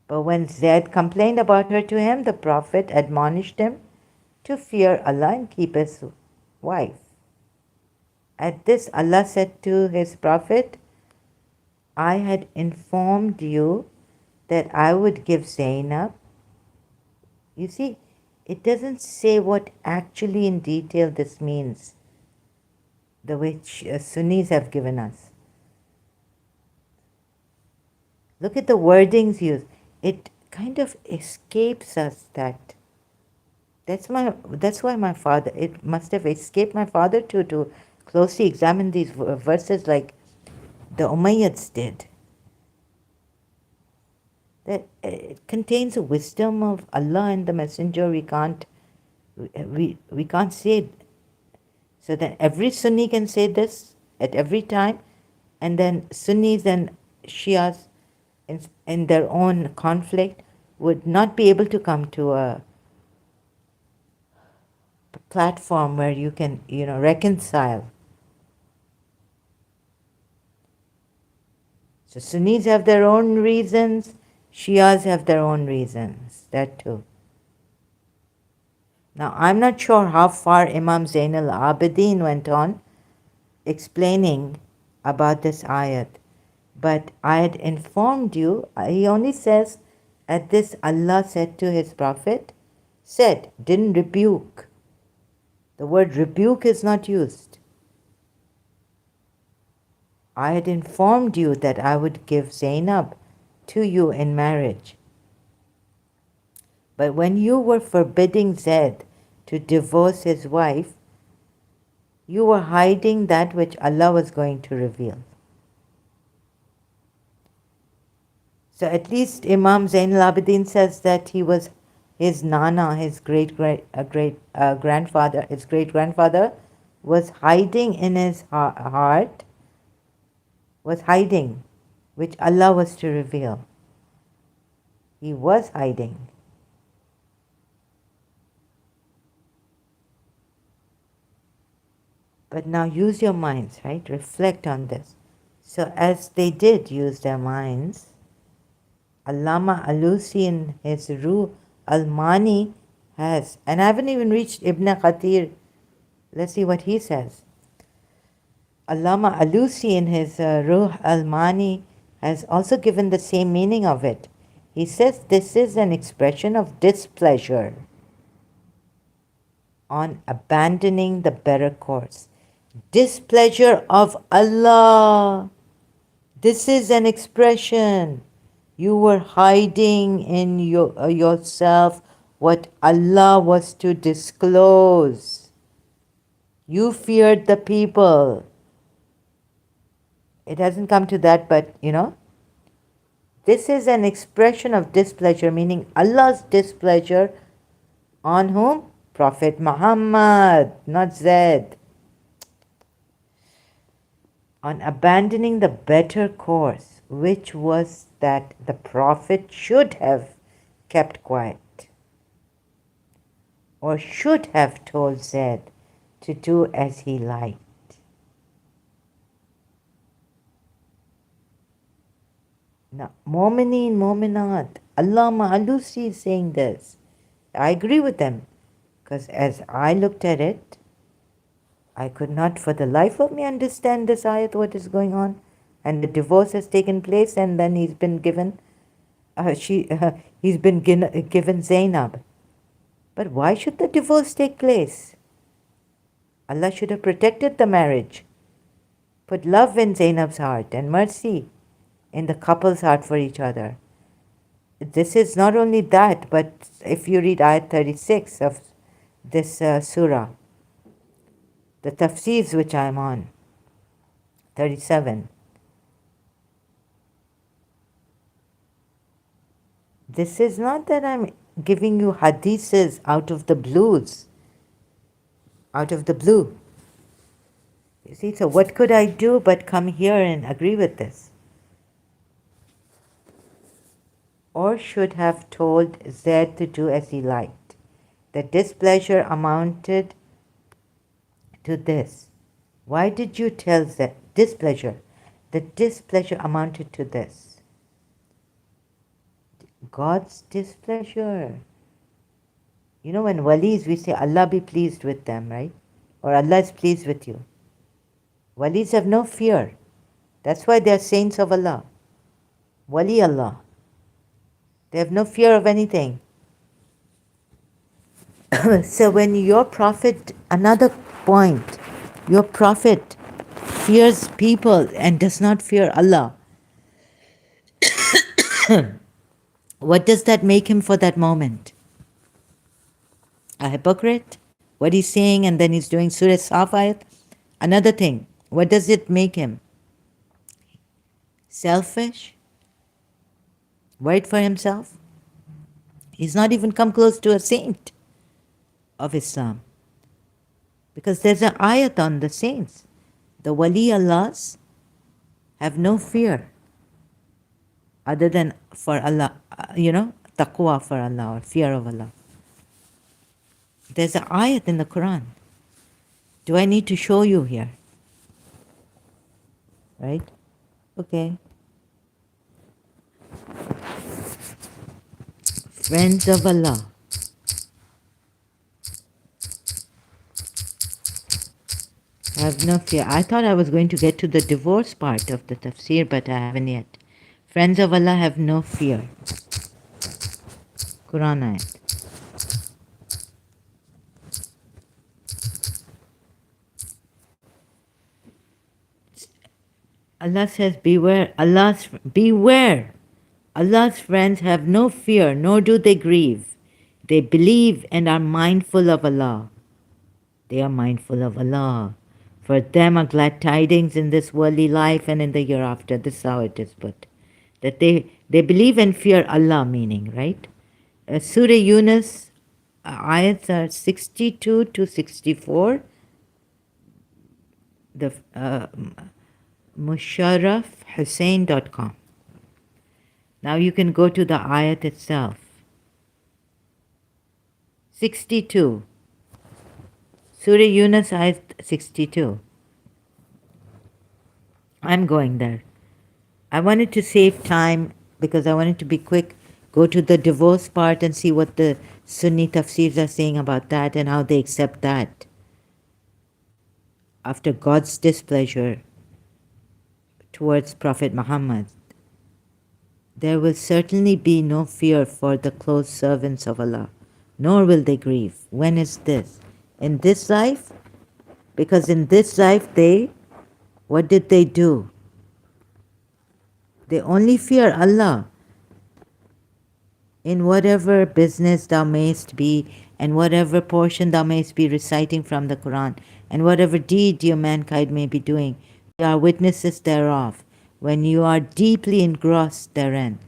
But when Zaid complained about her to him, the Prophet admonished him to fear Allah and keep his wife. At this, Allah said to his Prophet, I had informed you that I would give Zainab. You see, it doesn't say what actually in detail this means, the which Sunnis have given us. Look at the wordings used. It kind of escapes us that. That's why my father, it must have escaped my father to closely examine these verses like the Umayyads did. That it contains a wisdom of Allah and the Messenger. We can't say it. So that every Sunni can say this at every time, and then Sunnis and Shias in their own conflict would not be able to come to a platform where you can, reconcile. So Sunnis have their own reasons, Shias have their own reasons, that too. Now, I'm not sure how far Imam Zain al-Abidin went on explaining about this ayat, but I had informed you, he only says, at this Allah said to his prophet, said, didn't rebuke. The word rebuke is not used. I had informed you that I would give Zainab to you in marriage. But when you were forbidding Zaid to divorce his wife, you were hiding that which Allah was going to reveal. So at least Imam Zain al-Abidin says that he was his nana, his grandfather, his great grandfather was hiding in his heart, was hiding, which Allah was to reveal. He was hiding. But now use your minds, right? Reflect on this. So as they did use their minds, Allama Alusi in his Ruh al-Mani has, and I haven't even reached Ibn Khatir. Let's see what he says. Allama Alusi in his Ruh al-Mani has also given the same meaning of it. He says this is an expression of displeasure on abandoning the better course. Displeasure of Allah. This is an expression. You were hiding in yourself what Allah was to disclose. You feared the people. It hasn't come to that, but this is an expression of displeasure, meaning Allah's displeasure on whom? Prophet Muhammad, not Zaid. On abandoning the better course, which was that the Prophet should have kept quiet or should have told Zaid to do as he liked. Now, Mu'mineen, Mu'minat, Allama Alusi is saying this. I agree with them, because as I looked at it, I could not for the life of me understand this ayat, what is going on. And the divorce has taken place, and then he's been given, given Zainab. But why should the divorce take place? Allah should have protected the marriage, put love in Zainab's heart and mercy in the couple's heart for each other. This is not only that, but if you read ayat 36 of this surah, the Tafsirs which I am on, 37, this is not that I'm giving you hadiths out of the blues, out of the blue. You see, so what could I do but come here and agree with this? Or should have told Zaid to do as he liked. The displeasure amounted to this. Why did you tell Zaid? Displeasure. The displeasure amounted to this. God's displeasure. You know, when walis, we say, Allah be pleased with them, right? Or Allah is pleased with you. Walis have no fear. That's why they are saints of Allah. Wali Allah. They have no fear of anything. So when your prophet, another point, your prophet fears people and does not fear Allah, what does that make him for that moment? A hypocrite? What he's saying, and then he's doing Surah Safayat? Another thing, what does it make him? Selfish? Worried for himself? He's not even come close to a saint of Islam. Because there's an ayat on the saints. The wali Allahs have no fear other than for Allah, taqwa for Allah or fear of Allah. There's an ayat in the Quran. Do I need to show you here? Right? Okay. Friends of Allah have no fear. I thought I was going to get to the divorce part of the tafsir, but I haven't yet. Friends of Allah have no fear. Quran ayat. Allah says, beware, beware. Allah's friends have no fear, nor do they grieve. They believe and are mindful of Allah. They are mindful of Allah. For them are glad tidings in this worldly life and in the hereafter. This is how it is put. That they believe and fear Allah, meaning, right? Surah Yunus, ayats are 62 to 64. The musharrafhussain.com. Now you can go to the ayat itself. 62. Surah Yunus, ayat 62. I'm going there. I wanted to save time because I wanted to be quick, go to the divorce part and see what the Sunni tafsirs are saying about that and how they accept that. After God's displeasure towards Prophet Muhammad, there will certainly be no fear for the close servants of Allah, nor will they grieve. When is this? In this life? Because in this life what did they do? They only fear Allah. In whatever business thou mayst be, and whatever portion thou mayst be reciting from the Quran, and whatever deed your mankind may be doing, we are witnesses thereof, when you are deeply engrossed therein.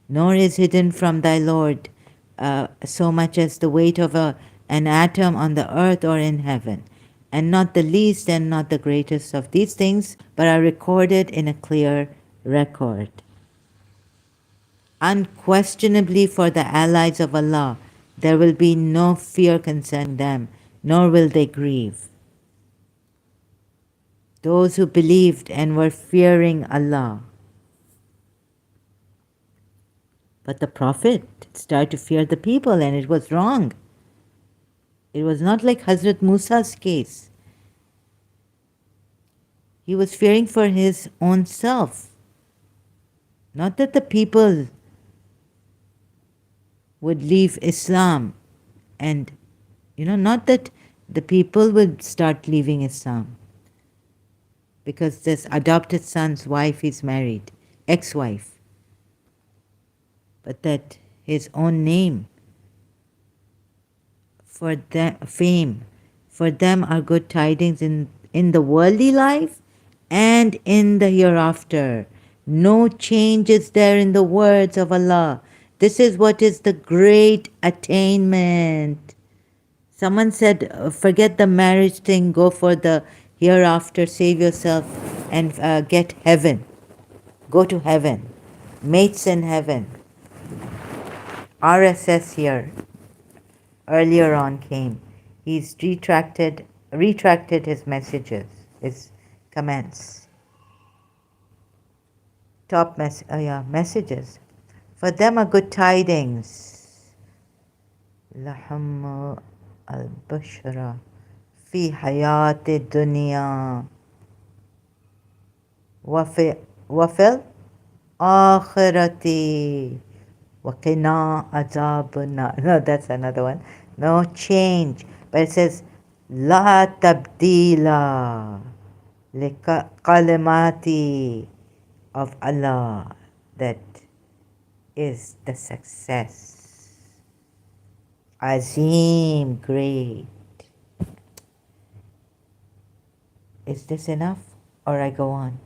Nor is hidden from thy Lord so much as the weight of an atom on the earth or in heaven, and not the least and not the greatest of these things, but are recorded in a clear record. Unquestionably for the allies of Allah, there will be no fear concerning them, nor will they grieve. Those who believed and were fearing Allah. But the Prophet started to fear the people, and it was wrong. It was not like Hazrat Musa's case. He was fearing for his own self. Not that the people would leave Islam, and not that the people would start leaving Islam because this adopted son's wife is married, ex-wife, but that his own name, for them, fame, for them are good tidings in the worldly life and in the hereafter. No change is there in the words of Allah. This is what is the great attainment. Someone said, forget the marriage thing, go for the hereafter, save yourself and get heaven. Go to heaven. Mates in heaven. RSS here earlier on came. He's retracted his messages, his comments. Messages. For them are good tidings. Lahum al-bushra fi hayati dunya wafil akhirati waqina azabuna. No, that's another one. No change. But it says La tabdila kalimati of Allah. That is the success. Azim, great. Is this enough or I go on?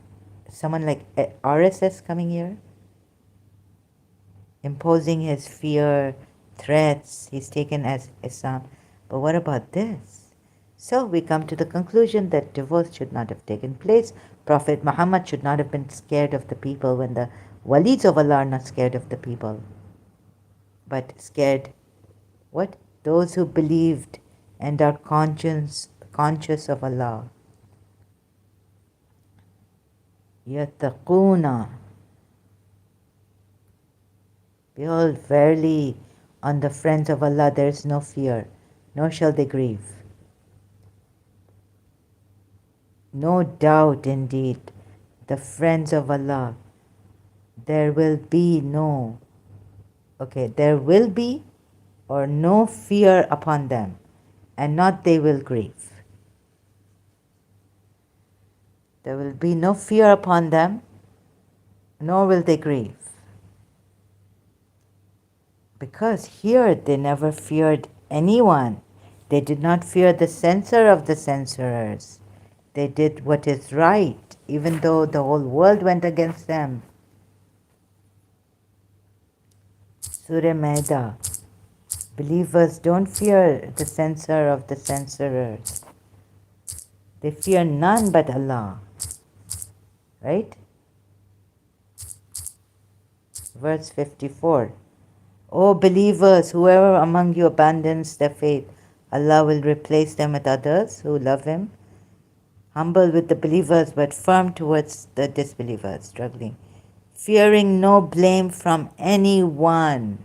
Someone like RSS coming here? Imposing his fear, threats, he's taken as Islam. But what about this? So we come to the conclusion that divorce should not have taken place. Prophet Muhammad should not have been scared of the people when the walis of Allah are not scared of the people. But scared, what? Those who believed and are conscious of Allah. Yattaquna. Behold, verily, On the friends of Allah there is no fear, nor shall they grieve. No doubt indeed, the friends of Allah, there will be no, there will be or no fear upon them, and not they will grieve. There will be no fear upon them, nor will they grieve. Because here they never feared anyone. They did not fear the censor of the censorers. They did what is right, even though the whole world went against them. Surah Maida. Believers don't fear the censor of the censorers. They fear none but Allah. Right? Verse 54. O believers, whoever among you abandons their faith, Allah will replace them with others who love Him, humble with the believers but firm towards the disbelievers, struggling, fearing no blame from anyone,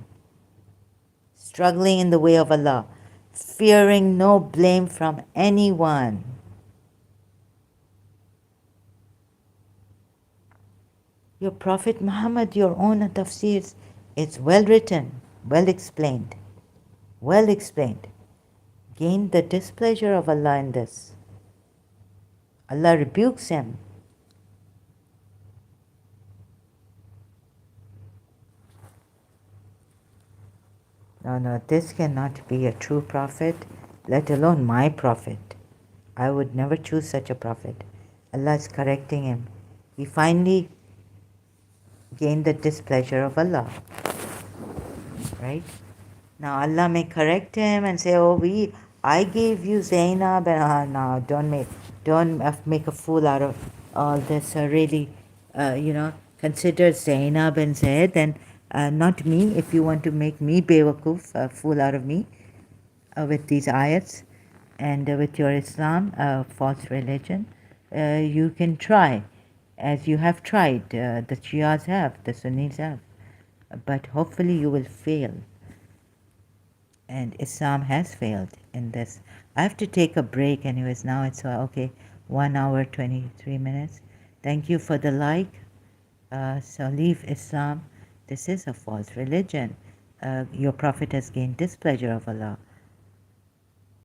struggling in the way of Allah, fearing no blame from anyone. Your Prophet Muhammad, your own Tafsirs, it's well written, well explained, well explained. Gain the displeasure of Allah in this. Allah rebukes him. No, this cannot be a true prophet, let alone my prophet. I would never choose such a prophet. Allah is correcting him. He finally gained the displeasure of Allah. Right? Now Allah may correct him and say, I gave you Zainab, and no, don't make a fool out of all this. Really, consider Zainab and Zaid, and not me. If you want to make me bewakuf, a fool out of me, with these ayats, and with your Islam, false religion, you can try, as you have tried. The Shias have, the Sunnis have, but hopefully you will fail. And Islam has failed in this. I have to take a break anyways. Now it's 1 hour 23 minutes. Thank you for the like. So leave Islam. This is a false religion. Your Prophet has gained displeasure of Allah.